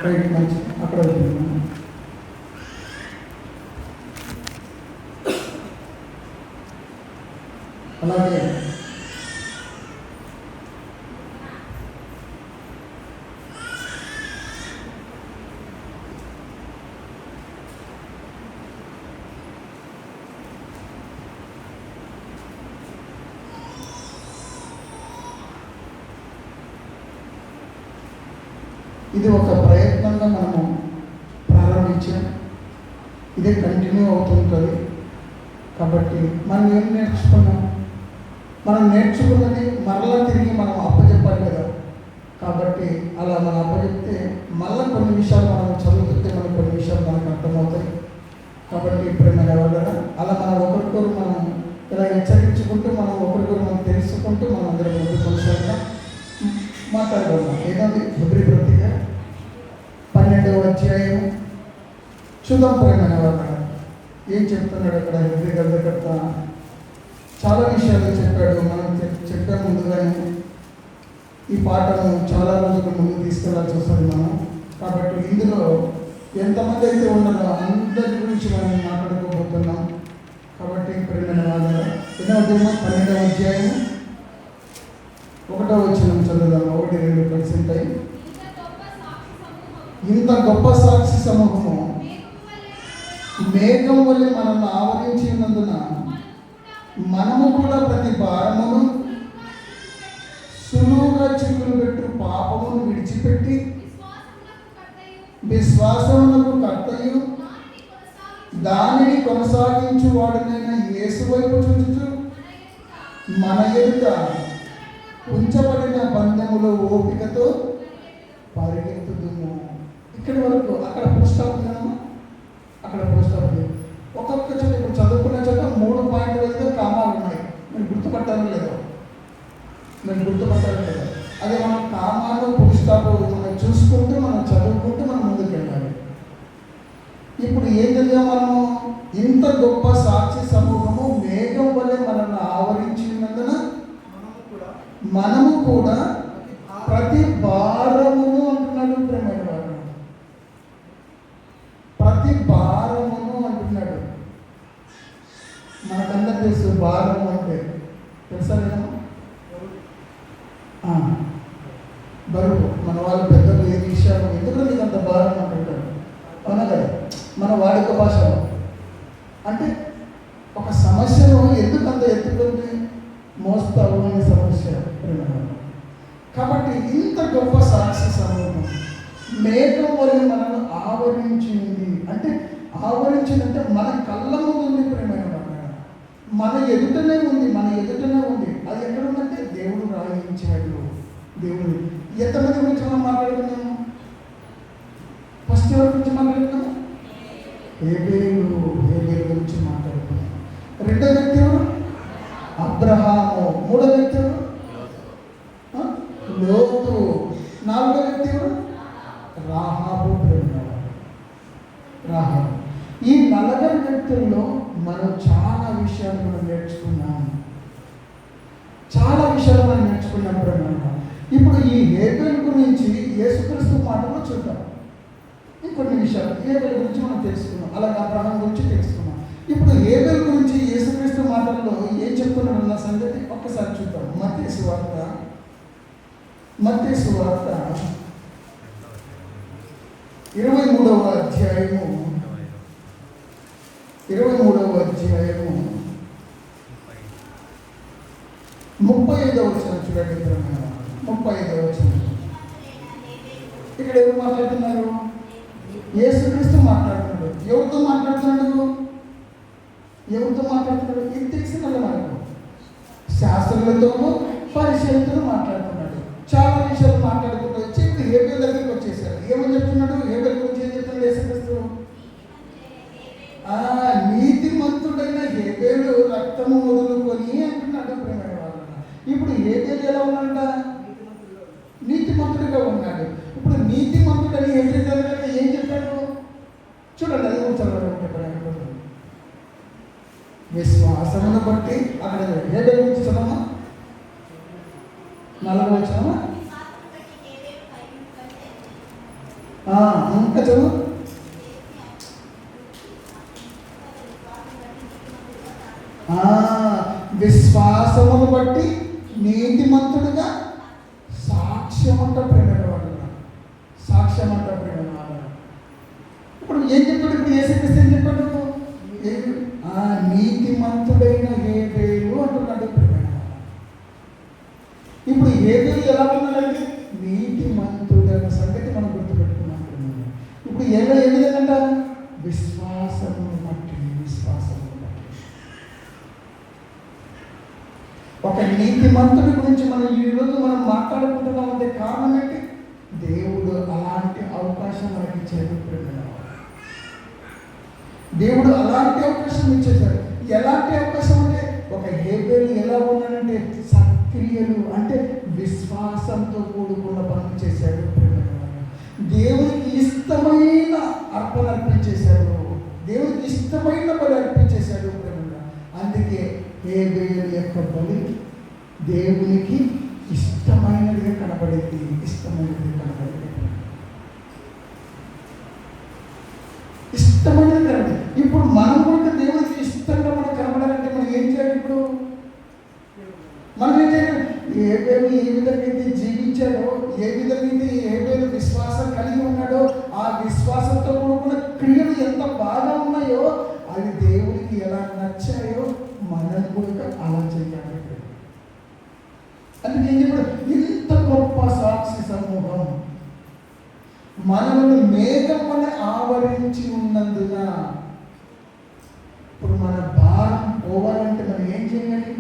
బయటికి మంచి అక్కడ వెళ్తున్నాను. అలాగే ఇది ఒక ప్రయత్నంగా మనము ప్రారంభించాం. ఇదే కంటిన్యూ అవుతుంటుంది. కాబట్టి మనం ఏం నేర్చుకున్నాం? మనం నేర్చుకున్నది మరలా తిరిగి మనం అప్పచెప్పాలి కదా. కాబట్టి అలా మనం అప్పచెప్తే మళ్ళీ కొన్ని విషయాలు మనం చదువుతుంటే మనకు కొన్ని విషయాలు మనకు అర్థమవుతాయి. కాబట్టి ప్రేమైన వాళ్ళ అలా మనం ఒకరికొకరు మనం ఇలా హెచ్చరించుకుంటూ మనం ఒకరికొకరు మనం తెలుసుకుంటూ మనం అందరం ముందు కొనసాగుతాం. మాట్లాడగలం. ఏదండి హెబ్రీ పత్రిక 12వ అధ్యాయం చూద్దాం. ప్రేమైన వాళ్ళ ఏం చెప్తున్నాడు అక్కడ హెబ్రీ గ్రంథకర్త? చాలా విషయాలు చెప్పాడు. మనం చెప్పే ముందుగానే ఈ పాటను చాలా రోజుల ముందు తీసుకెళ్ళాల్సి వస్తుంది మనం. కాబట్టి ఇందులో ఎంతమంది అయితే ఉన్నారో అందరి గురించి మనం మాట్లాడుకోబోతున్నాం. కాబట్టి ప్రేమైన వాళ్ళ ఎన్నో 12వ అధ్యాయం 1వ వచనం చదువుదాం. 1-2% ఇంత గొప్ప సాక్షి సమూహము మేఘం వల్ల మనల్ని ఆవరించి ఉన్నందున మనము కూడా ప్రతి భారమును సులువుగా చిక్కులు పెట్టు పాపమును విడిచిపెట్టి విశ్వాసమునకు కర్తయు దానిని కొనసాగించు వాడునైన యేసు వైపు చూచుచు మన ఎదుట ఉంచబడిన బంధములో ఓపికతో పరిగెత్తుదుము. ఇక్కడి వరకు అక్కడ పుస్తకం ఉందమ్మా, అక్కడ పుస్తకం ఉంది. ఒక్కొక్క చోట ఇప్పుడు చదువుకున్న చోట 3 పాయింట్లు అయితే కామాలు ఉన్నాయి. మీరు గుర్తుపట్టారో లేదో? అదే మనం కామాలు పుస్తకాలు మనం చూసుకుంటూ మనం చదువుకుంటూ మనం ముందుకు వెళ్ళాలి. ఇప్పుడు ఏం చదివాం మనము? ఇంత గొప్ప సాక్షి సమూహము మేఘం వల్లే మనల్ని ఆవరించి ఉన్నందున మనము కూడా ప్రతి భారమును అంటున్నాడు. ప్రేమైన వాడు ప్రతి భారమును అంటున్నాడు. మనకందరూ తెలుసు భారము అంటే తెలుసా? బరువు. మన వాళ్ళు పెద్దలు ఏ విషయాలు ఎందుకు నీకు అంత భారం అంటుంటారు, అవునా కదా? మన వాడుక భాషలో అంటే ఒక సమస్యను ఎందుకు అంత ఎత్తుకుంది మోస్తావు అనే సమస్య. కాబట్టి ఇంత గొప్ప సాక్షి సమూహం మేఘం వల్ల మనల్ని ఆవరించింది. అంటే ఆవరించిందంటే మన కళ్ళ ముందు ఉంది. ప్రేమైన మన ఎదుటనే ఉంది. అది ఎక్కడ ఉందంటే దేవుడు రాయించాడు. దేవుడు ఎంతమంది గురించి మనం మాట్లాడుకున్నాము? ఫస్ట్ ఎవరి గురించి మాట్లాడుకున్నాము? హేబేలు గురించి మాట్లాడుకున్నాము. రెండో వ్యక్తి ఎవరు? అబ్రహాము. మూడో వ్యక్తి ఎవరు? లోతు. నాలుగో వ్యక్తి ఎవరు? రాహాబు. రాహాబు. ఈ 40 వ్యక్తుల్లో మనం చాలా విషయాలు మనం నేర్చుకున్నాం. బ్రహ్మ. ఇప్పుడు ఈ హేబేలు గురించి యేసుక్రీస్తు మాటలో చూద్దాం. ఇంకొన్ని విషయాలు హేబేలు గురించి మనం తెలుసుకున్నాం. అలాగే అబ్రహాం గురించి తెలుసుకున్నాం. ఇప్పుడు హేబేలు గురించి యేసుక్రీస్తు మాటల్లో ఏం చెప్తున్నాడు అన్న సంగతి ఒక్కసారి చూద్దాం. మత్తయి సువార్త 23వ అధ్యాయము 35వ వచనం చూడండి. 35వ వచనం. ఇక్కడ ఎవరు మాట్లాడుతున్నారు? యేసుక్రీస్తు మాట్లాడుతున్నాడు. ఎవరితో మాట్లాడుతున్నాడు? ఇది తెలిసిన మనకు శాస్త్రులతోనూ పరిశీలనతో మాట్లాడుతున్నాడు. చాలా విషయాలు మాట్లాడుకుంటూ వచ్చి ఇప్పుడు హేబేలు దగ్గరికి వచ్చేసాడు. ఏమని చెప్తున్నాడు? హేబేలు గురించి ఏం చెప్తున్నాడు యేసుక్రీస్తు? నీతిమంతుడైన హేబేలు రక్తము మొదలుకొని అంటున్నాడు. ప్రేమైన వాళ్ళ ఇప్పుడు హేబేలు ఎలా ఉన్నాడ? నీతిమంతుడిగా ఉన్నాడు. ఇప్పుడు నీతిమంతుడని హేబేలు దగ్గర ఏం చెప్పాడు చూడండి. అది కూడా చదవండి. విశ్వాసమును బట్టి అక్కడ హేబేలు గురించి చదవమా? 40వ వచనమా? ఇంకా చదువు. విశ్వాసమును బట్టి నీతిమంతుడుగా సాక్ష్యం అంట ప్రేమైన వాళ్ళు, సాక్ష్యం అంట ప్రేమైన వాళ్ళు. ఇప్పుడు ఏం చెప్పాడు? ఇప్పుడు యేసుక్రీస్తు ఏం చెప్పాడు? నీతిమంతుడైన హేబేలు అంటున్నాడు ప్రేమైన వాళ్ళు. ఇప్పుడు హేబేలు ఎలా ఉన్నాడంటే నీతిమంతుడైన సంగతి మనం గుర్తుపెట్టుకున్నాం. ఇప్పుడు ఏ విధంగా విశ్వాసమును బట్టి, విశ్వాసమును బట్టి. ఒక నీతిమంతుడి గురించి మనం ఈరోజు మనం మాట్లాడుకుంటున్నాం అంటే కారణం ఏంటి? దేవుడు అలాంటి అవకాశం మనకి ఇచ్చాడు. దేవుడు అలాంటి అవకాశం ఇచ్చేశాడు. ఎలాంటి అవకాశం అంటే ఒక హేబేలు ఎలా ఉన్నాడంటే సత్క్రియలు అంటే విశ్వాసంతో కూడుకున్న పనులు చేశాడు. దేవునికి ఇష్టమైన అర్పణ అర్పించేశాడు, దేవునికి ఇష్టమైన బలి అర్పించేశాడు. అందుకే హేబేలు యొక్క బలి దేవునికి ఇష్టమైనదిగా కనబడింది, ఇష్టమైనదిగా కనబడింది, ఇష్టమైనది కనబడింది. ఇప్పుడు మనం కూడా దేవునికి ఇష్టంగా మనం కనబడాలంటే మనం ఏం చేయాలి? ఇప్పుడు మనం ఏం చేయాలి? హేబేలు ఏ విధంగా అయితే జీవించాడో, ఏ విధంగా అయితే హేబేలు విశ్వాసం కలిగి ఉన్నాడో, ఆ విశ్వాసంతో కూడుకున్న క్రియలు ఎంత బాగా ఉన్నాయో, అవి దేవుడికి ఎలా నచ్చాయో మనం కూడా అలా చేయాలి. అందుకే ఏం చెప్పాడు? ఇంత గొప్ప సాక్షి సమూహం మనల్ని మేఘమును ఆవరించి ఉన్నందున ఇప్పుడు మన భారం పోవాలంటే మనం ఏం చేయాలి?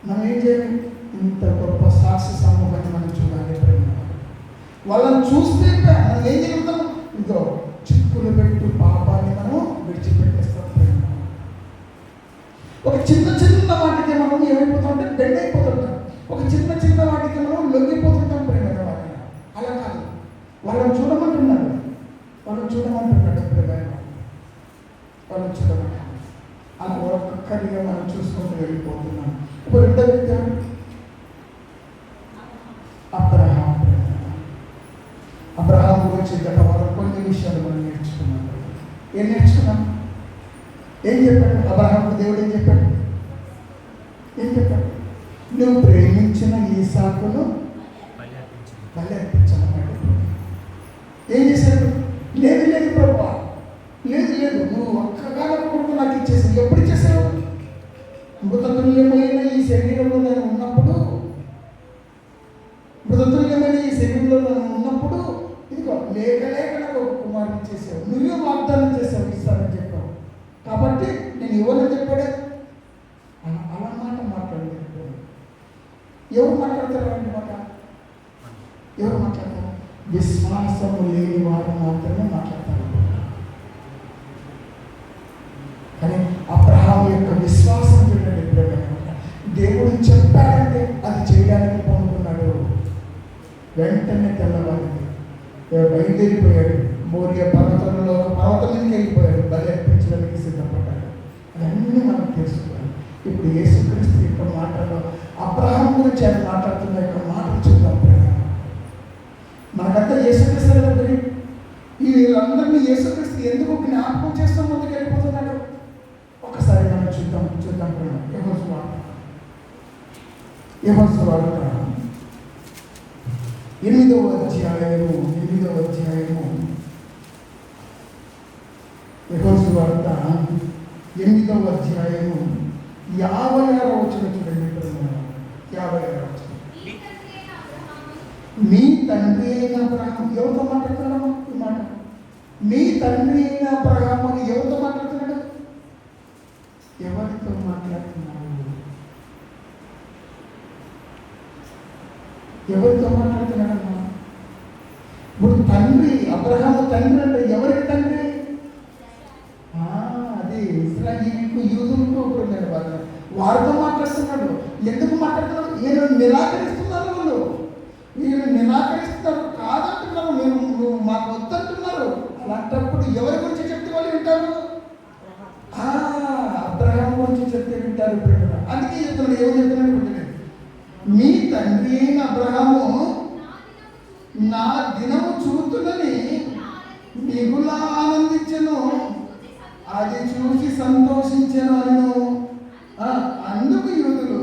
మనం ఏం చేయాలి? ఇంత గొప్ప సాక్షి సమూహాన్ని మనం చూడాలి. వాళ్ళని చూస్తే మనం ఏం జరుగుతాం? ఇదో చిక్కులు పెట్టు పాపాన్ని మనం విడిచిపెట్టేస్తాం. ఒక చిన్న చిన్న వాటికి మనం ఏమైపోతాం అంటే బెండ్ అయిపోతుంటాం. ఒక చిన్న చిన్న వాటికి మనం లొంగిపోతుంటాం. ప్రేమ వాటిని అలా కాదు, వాళ్ళని చూడమంటున్నాడు, వాళ్ళని చూడమంటున్నాడు. ప్రేమ వాళ్ళని చూడమంటున్నాడు. అలా ఒక్కొక్కరిగా మనం చూసుకుంటూ వెళ్ళిపోతున్నాం. ఇప్పుడు రెండో వ్యక్తి అబ్రహాం. అబ్రహాం గురించి గత వారం కొన్ని విషయాలు మనం నేర్చుకున్నాం. ఏం నేర్చుకున్నాం? ఏం చెప్పాడు అబ్రహాంకు? దేవుడు ఏం చెప్పాడు? ఏం చెప్పాడు? నువ్వు ప్రేమించిన ఈసాకును బలి అర్పించమన్నాడు. ఏం చేశాడు? లేదు లేదు ప్రభువా, లేదు లేదు, నువ్వు ఒక్కగానో కొడుకు నాకు ఇచ్చేసావు. ఎప్పుడు ఇచ్చేసావు? మృతతుల్యమైన ఈ శరీరంలో నేను ఉన్నప్పుడు, మృతతుల్యమైన ఈ శరీరంలో నేను ఉన్నప్పుడు ఇదిగో లేక లేక నాకు ఒక కుమారుని ఇచ్చేసావు. నువ్వే వాగ్దానం చేసావు, ఇస్తానని చెప్పావు. కాబట్టి నేను ఇవ్వనని చెప్పాడే. అలా మాట మాట్లాడలేదు. ఎవరు మాట్లాడతారు? అలాంటి మాట ఎవరు మాట్లాడతారు? విశ్వాసము లేని వారు మాత్రమే మాట్లాడతారు. కానీ అబ్రహాము యొక్క విశ్వాసం చూడండి. దేవుడు చెప్పాడంటే అది చేయడానికి పొందుకున్నాడు. వెంటనే తెల్లవారింది, బయలుదేరిపోయాడు. మోరియా పర్వతంలో ఒక పర్వతం మీదకి వెళ్ళిపోయాడు, బలి అర్పించడానికి సిద్ధపడ్డాడు. అవన్నీ మనం తెలుసుకోవాలి. ఇప్పుడు యేసుక్రీస్తు యొక్క మాటలో అబ్రహాం గురించి ఆయన మాట్లాడుతున్న యొక్క మాటలు చూద్దాం. మనకంతా యేసుక్రీస్తు కదా, వీళ్ళందరినీ యేసుక్రీస్తు ఎందుకు జ్ఞాపకం చేస్తూ ముందుకు వెళ్ళిపోతున్నాడు? ఒకసారి మనం చూద్దాం. యోహాను సువార్త 8వ అధ్యాయము యోహాను సువార్త 8వ అధ్యాయము 56వ వచనం చూడండి. 56వ వచనం. మీ తండ్రి అయిన అబ్రహాము. ఎవరితో మాట్లాడుతున్నాడు ఈ మాట? మీ తండ్రి అయిన అబ్రహాము అని ఎవరితో మాట్లాడుతున్నాడు? ఎవరితో మాట్లాడుతున్నాడు? ఎవరితో మాట్లాడుతున్నాడమ్మా? ఇప్పుడు తండ్రి, అబ్రహాము తండ్రి అంటే ఎవరికి తండ్రి? అది ఇశ్రాయేలుకు, యూదులకు వారితో మాట్లాడుతున్నాడు. ఎందుకు మాట్లాడుతున్నాడు? ఈయన నిరాకరిస్తున్నారు. వీళ్ళు నిరాకరిస్తారు, కాదంటున్నారు, నువ్వు మాకు వద్దంటున్నారు. అలాంటప్పుడు ఎవరి గురించి చెప్తే వాళ్ళు వింటారు? అబ్రహాం గురించి చెప్తే వింటారు. అందుకే చెప్తున్నాడు. ఏమో చెప్తున్నాడు? మీ తండ్రి అయిన అబ్రహాము నా దినము చూతులని మిగులా ఆనందించెను, అది చూసి సంతోషించెను అనెను. అందుకు యూదులు,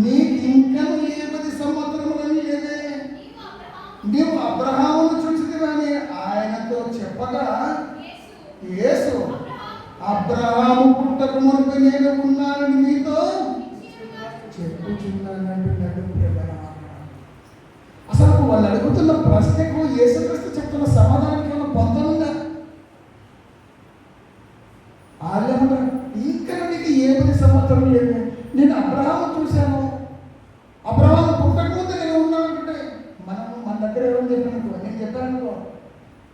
నీకింకను 70 సంవత్సరములని లేదే, నీవు అబ్రహామును చూసితివని ఆయనతో చెప్పగా, యేసు, అబ్రహాము పుట్టక మునుపు నేను ఉన్నానని మీతో చెప్పుచున్నానంటున్నాడు. అసలు వాళ్ళు అడుగుతున్న ప్రశ్నకు యేసుక్రీస్తు చెప్తున్న సమాధానానికి ఏమైనా పొందనుందా? ఆర్యమంటారు, ఇంకా నీకు 70 సంవత్సరం లేదు, నేను అబ్రహాము చూశాను, అబ్రహాము పుట్టక ముందు నేను ఉన్నానంటే మన దగ్గర ఎవరు చెప్పాను, నేను చెప్పాను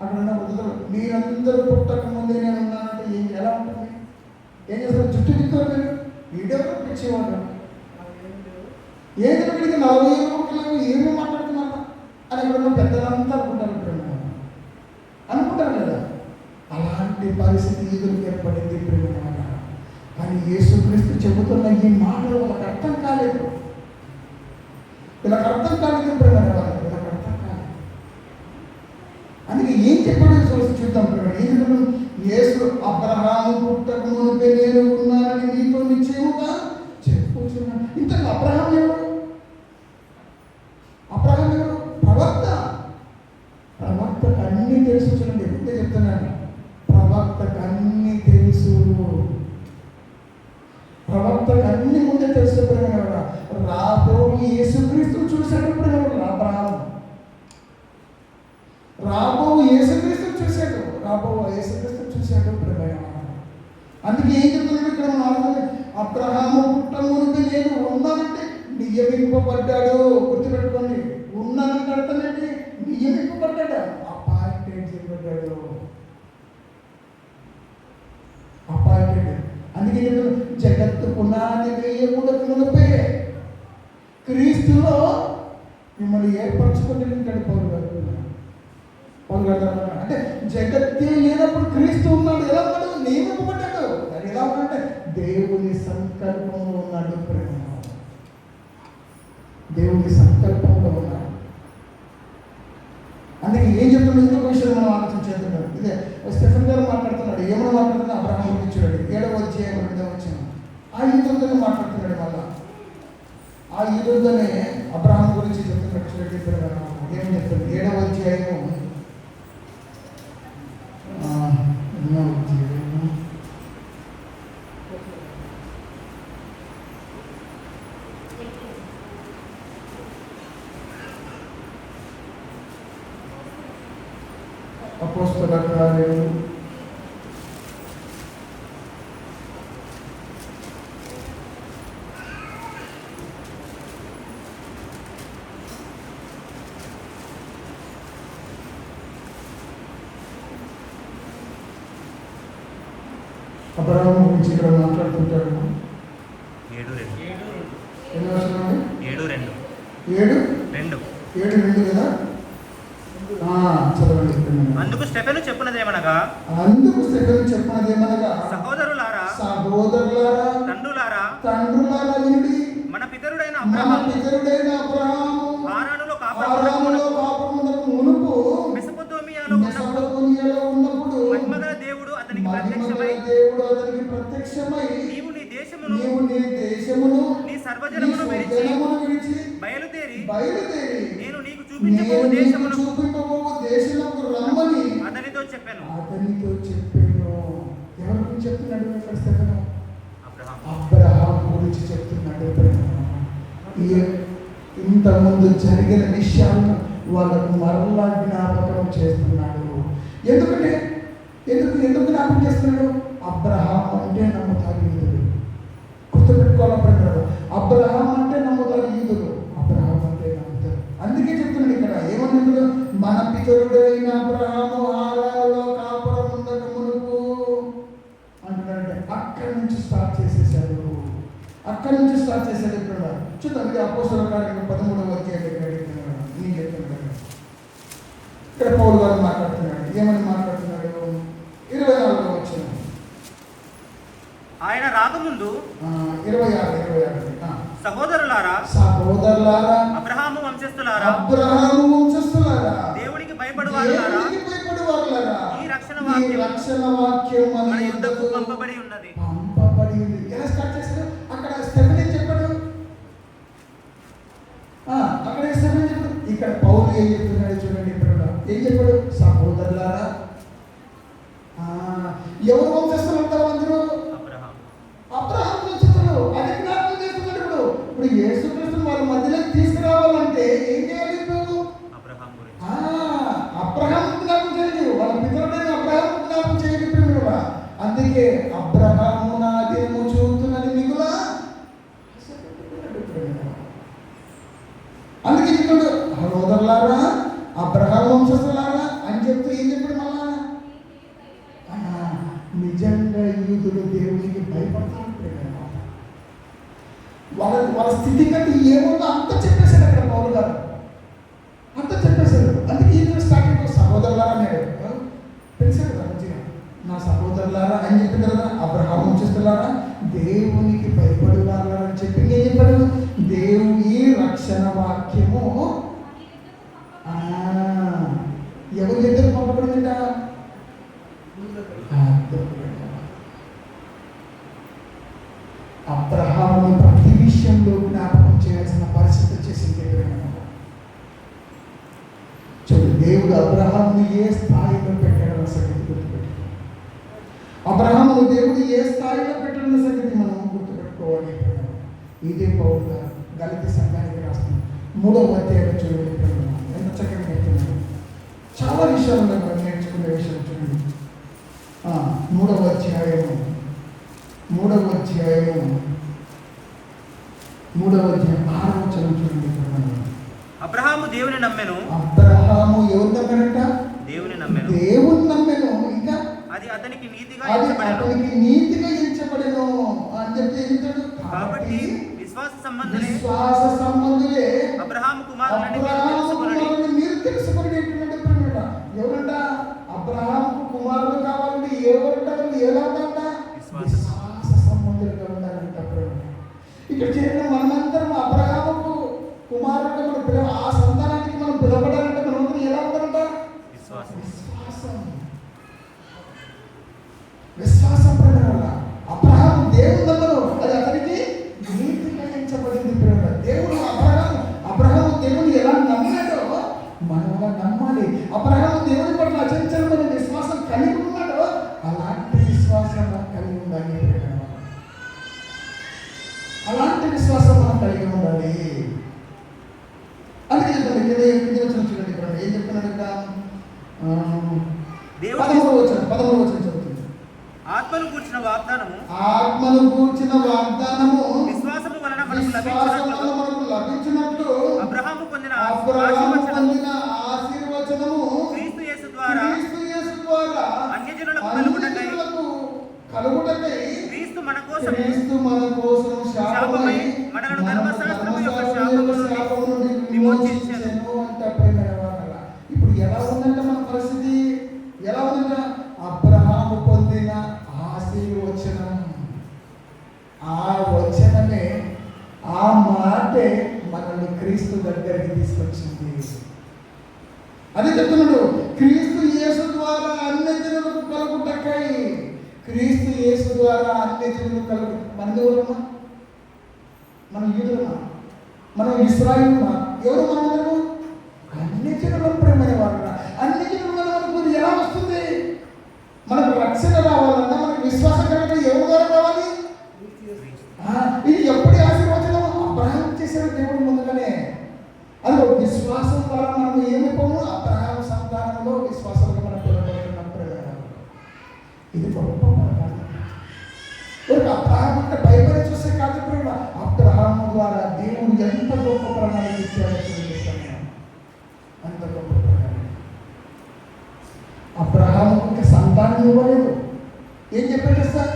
అక్కడ ఉన్న వృద్ధులు, మీరందరూ పుట్టక ముందే నేను ఉన్నానంటే ఎలా ఉంటుంది? ఏం చేస్తారు? చుట్టూ దిక్కుతారు మీరు, వీడెవరు పిచ్చేవాడు, ఏది వీడికి 40 కోట్లు ఏమి మాట్లాడుతున్నారు అని అక్కడ ఉన్న పెద్దలంతా అనుకుంటారు కదా. అలాంటి పరిస్థితి ఎదురు ఏర్పడింది ప్రేమ. కానీ యేసుక్రీస్తు చెబుతున్న ఈ మాటలు వాళ్ళకి అర్థం కాలేదు, వీళ్ళకి అర్థం కాలేదు ప్రేమ, వీళ్ళకి అర్థం కాలేదు. అందుకే ఏం చెప్పాడో చూద్దాం ప్రేమ. ఎందుకు యేసు అబ్రహాము పుట్టక మునుపే నేను ఉన్నానని మీతో నిశ్చయముగా చెప్పుచున్నాను. ఇంతకు అబ్రహాం ఎవరు? అబ్రహాం ఎవరు? ప్రవక్త. ప్రవక్తకు అన్నీ తెలుసు. చూడండి, ఎప్పుడే చెప్తున్నాను, ప్రవక్తకు అన్నీ తెలుసు, ప్రవక్తకు అన్ని ముందే తెలుసు. రాబో యేసుక్రీస్తు చూశాడు. ఇప్పుడు అబ్రహాం రాబో యేసుక్రీస్తు చూశాడు, ప్రేమ. అందుకే ఏం చెప్తున్నాడు ఇక్కడ మనం, అబ్రహాము పుట్టక మునుపే నేను ఉన్నానంటే నియమింపబడ్డాడు. గుర్తుపెట్టుకోండి, ఉన్నానంటే అర్థం ఏంటి? నియమింపబడ్డాడు, అపాయింటెడ్ చేయబడ్డాడు, అపాయింటెడ్. అందుకే జగత్తు పునాది వేయకూడదు మునుపే క్రీస్తులో మిమ్మల్ని ఏర్పరచుకొని ఉంటాడు పౌలు గారు. అంటే జగత్తే లేనప్పుడు క్రీస్తు ఉన్నాడు. ఎలా ఉన్నాడు? నియమింపబడ్డాడు. అది ఎలా ఉన్నాడంటే దేవుని సంకల్పంలో ఉన్నాడు ప్రేమ, దేవుని సంకల్పంలో ఉన్నాడు. అందుకే ఏం చెప్తున్నాడు? ఇంకొక విషయం మనం ఆలోచించేస్తున్నాడు. ఇదే స్టెఫెన్ గారు మాట్లాడుతున్నాడు. ఏమైనా మాట్లాడుతున్నా అబ్రహాం గురించి చూడండి, 7వ అధ్యాయం 2వ వచనం. ఆ యూదులతోనే మాట్లాడుతున్నాడు. మళ్ళా ఆ యూదులతోనే అబ్రహాం గురించి చెప్తున్నాడు. చూడండి ఏం చెప్తాడు? 7వ అధ్యాయము అపోస్తల కార్యములు 7వ అబ్రహాము గురించి ఇక్కడ మాట్లాడుతుంటాడు. 7:2 కదా. చదవండి. అందుకు స్టెఫెను చెప్పునదేమనగా, సహోదరులారా, తండ్రులారా వినుడి. మన పితరుడైన అబ్రహాము హారానులో కాపురమునకు మునుపు మెసొపొతామియాలో ఉన్నప్పుడు మహిమగల దేవుడు అతనికి ప్రత్యక్షమై నీవు నీ దేశమును నీ సర్వజనమును విడిచి బయలుదేరి నేను నీకు చూపించబోవు దేశమునకు రమ్మని అతనితో చెప్పాను. ఎవరి గురించి చెప్తున్నాడు? అబ్రహాం గురించి చెప్తున్నాడు. ఇంతకుముందు జరిగిన విషయాలను వాళ్ళకు మరలా జ్ఞాపకం చేస్తున్నాడు. ఎందుకు జ్ఞాపకం చేస్తున్నాడు? అబ్రహాం అంటే నమ్ముతారు యూదులు. గుర్తుపెట్టుకోవాలనుకుంటున్నాడు. అబ్రహాం అంటే నమ్ముతారు యూదులు, అబ్రహాం అంటే నమ్ముతారు. అందుకే చెప్తున్నాడు ఇక్కడ ఏమన్నాడు? మన పితరుడైన అబ్రహాము హారానులో కాపురం ఉండక మునుపు అంటున్నాడంటే అక్కడి నుంచి స్టార్ట్ చేసేసాడు. ఇక్కడ చూద్దాం. ఇది అపోస్తల కార్యములు 13వ అధ్యాయం ఇక్కడ పౌలు గారు మాట్లాడుతున్నాడు. ఏమని మాట్లాడుతున్నాడు? 24వ వచనం. ఆయన రాకముందు 26 సహోదరులారా, అబ్రహాము వంశస్థులారా, దేవునికి భయపడువారులారా, రక్షణ వాక్యం మన యుద్ధకు పంపబడి ఉన్నది. పంపబడి ఉంది. ఎలా స్టార్ట్ చేశాడు? అక్కడ స్టెఫెన్ ఏం చెప్పాడు? అక్కడ స్టెఫెన్ చెప్పాడు. ఇక్కడ పౌలు ఏం చెప్తున్నాడు చూడండి. ఇప్పుడు ఏం చెప్పాడు? సహోదరులారా, ఎవరు వంశస్థులు ఉంటారు? అందరూ అబ్రహాం వంశస్థులు. అది జ్ఞాపకం చేస్తున్నాడు. ఇప్పుడు యేసుక్రీస్తు వాళ్ళ మధ్యలోకి తీసుకురావాలంటే ఏం చేయాలి? ఇప్పుడు అబ్రహాం జ్ఞాపకం చేయాలి. వాళ్ళ పితరుడైన అబ్రహాం జ్ఞాపకం చేయాలి. ఇప్పుడు అందుకే అబ్రహాము నా దినము చూస్తున్నది మిగుల. అందుకే చెప్పాడు సహోదరులారా, అబ్రహాం వంశస్థులారా అని చెప్తూ ఏం చెప్పాడు? మళ్ళా నిజంగా యూదులు దేవునికి భయపడతారు. వాళ్ళ స్థితిగతి ఏముందో అంత చెప్పేశాడు అక్కడ పౌలు గారు. అంత చెప్పేశాడు. అందుకే ఈ స్టార్టింగ్ సహోదరులారా అన్నాడు. తెలిసాడు కదా మంచిగా, నా సహోదరులారా అని చెప్పిన కదా. అబ్రహాం వంశస్థులారా, దేవునికి భయపడి వాళ్ళ అని చెప్పి ఏం చెప్పాడు? దేవుని రక్షణ వాక్యము ఎవరి దగ్గర పంపబడిందంట? అబ్రహాము ప్రతి విషయంలో జ్ఞాపకం చేయాల్సిన పరిస్థితి వచ్చేసింది. చూడు, దేవుడు అబ్రహాముని ఏ స్థాయిలో పెట్టాడన్న సంగతి గుర్తుపెట్టుకో. అబ్రహామును దేవుడు ఏ స్థాయిలో పెట్టాడన్న సంగతి మనం గుర్తుపెట్టుకోవాలి. ఇదే పౌలు గారు గలతీ సంఘానికి రాస్తున్నాం 3వ అధ్యాయంలో చూడండి. ఎంత చక్కగా చెప్తున్నాడు. చాలా విషయాలు మనం నేర్చుకునే విషయాలు చూడండి. 3వ అధ్యాయం 6వ వచనం చూడండి. అబ్రహాము దేవుని నమ్మెను. అబ్రహాము ఎవరు నమ్మారంట? దేవుని నమ్మెను. దేవుని నమ్మెను. ఇంకా అది అతనికి నీతిగా ఎంచబడెను అని చెప్తే చెప్తాడు. కాబట్టి విశ్వాస సంబంధులే అబ్రహాము కుమారులని మీరు తెలుసుకుని ఎవరంట? అబ్రహాముకు కుమారులు కావాలంటే ఎవరుంటారు? ఎలా ఉండాలంట? విశ్వాస సంబంధులుగా ఉండాలంట. ఇక్కడ చేరిన మనమందరం అబ్రహాముకు కుమారుడు మనం ఆ సంతానానికి మనం పిలవడాలంటే మనం ఎలా ఉండాలంట? విశ్వాసం వల్ల అబ్రహాము దేవుని నమ్మను. అది అతనికి నీతిగా ఎంచబడింది. దేవుడు అబ్రహాము దేవుని ఎలా నమ్మినాడో మనం అలా నమ్మాలి. అబ్రహాము దేవుని పట్ల అచంచలమైన విశ్వాసం కలిగి ఉన్నాడో అలాంటి విశ్వాసం కలిగి ఉండాలి. అలాంటి విశ్వాసం మనం కలిగి ఉండాలి. అందుకే చూడండి. ఇక్కడ ఏం చెప్తున్నాడు? ఇక్కడ 13వ వచనం చదువుతుంది. ఆత్మను కూర్చిన వాగ్దానము విశ్వాసము వలన మనకు లభించినట్లు అబ్రహాము పొందిన ఆశీర్వచనము క్రీస్తు యేసు ద్వారా అన్యజనులకు కలుగుటకై క్రీస్తు మన కోసం శాపమై మనలను ధర్మశాస్త్రము యొక్క శాపము నుండి విమోచించెను. ఇప్పుడు ఎలా ఉందంట మన పరిస్థితి? ఎలా ఉందంట? అబ్రహాము పొందిన ఆశీర్వచనం, ఆ వచనమే, ఆ మాటే మనల్ని క్రీస్తు దగ్గరికి తీసుకొచ్చింది. అదే చెప్తున్నాడు. క్రీస్తు యేసు ద్వారా అన్యజనులకు కలుగుటకై. క్రీస్తు యేసు ద్వారా అన్యజనులకు కలుగు. మనది ఎవరమ్మా? మనం యూదులమా? మనం ఇశ్రాయేలుమా? ఎవరు మనము? అన్యజనులకు ప్రేమైన వారు. అన్యజనులు మనకు ఎలా వస్తుంది? మనకు రక్షణ రావాలన్నా, మనకు విశ్వాసం కలగడం ఎవరి ద్వారా రావాలి? ఇది ఎప్పటి ఆశీర్వచనం? అబ్రహాం చేసిన దేవుడు ముందుగానే. అది విశ్వాసం ద్వారా మనం ఏమైపోము? అబ్రహాం సంతానంలో విశ్వాసంగా మనం పిలవబడుతున్నప్పుడు ఇది గొప్ప అబ్రహాం అంటే భయపడి చూస్తే కాదు. అబ్రహాం ద్వారా దేవుడు ఎంత గొప్ప ప్రణాళిక ఇచ్చాడో చూపిస్తాను. అంత గొప్ప ప్రణాళిక. అబ్రహాము ఇంకా సంతానం ఇవ్వలేదు. ఏం చెప్పాడు సార్?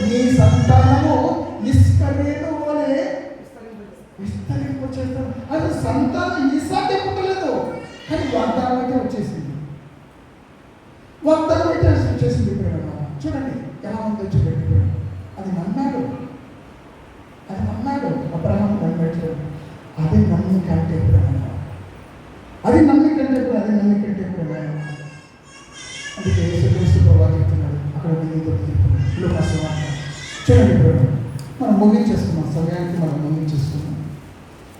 నీ సంతానము నిష్కర్యను వలె విస్తరింపచేస్తాను. అది సంతానం ఈసారి పుట్టలేదు, కానీ వాగ్దానం అయితే వచ్చేసింది. వాగ్దానం అయితే వచ్చేసింది. చూడండి ఎలా ఉందో చూడండి. అది నమ్మాడు. అబ్రహాం నమ్మాడు. అది నమ్మిక అంటే అది నమ్మికంటే అందుకే లూకాసు వార్త చూడండి ఇప్పుడు మనం ముగించేస్తున్నాం, సమయానికి మనం ముగించేస్తున్నాం.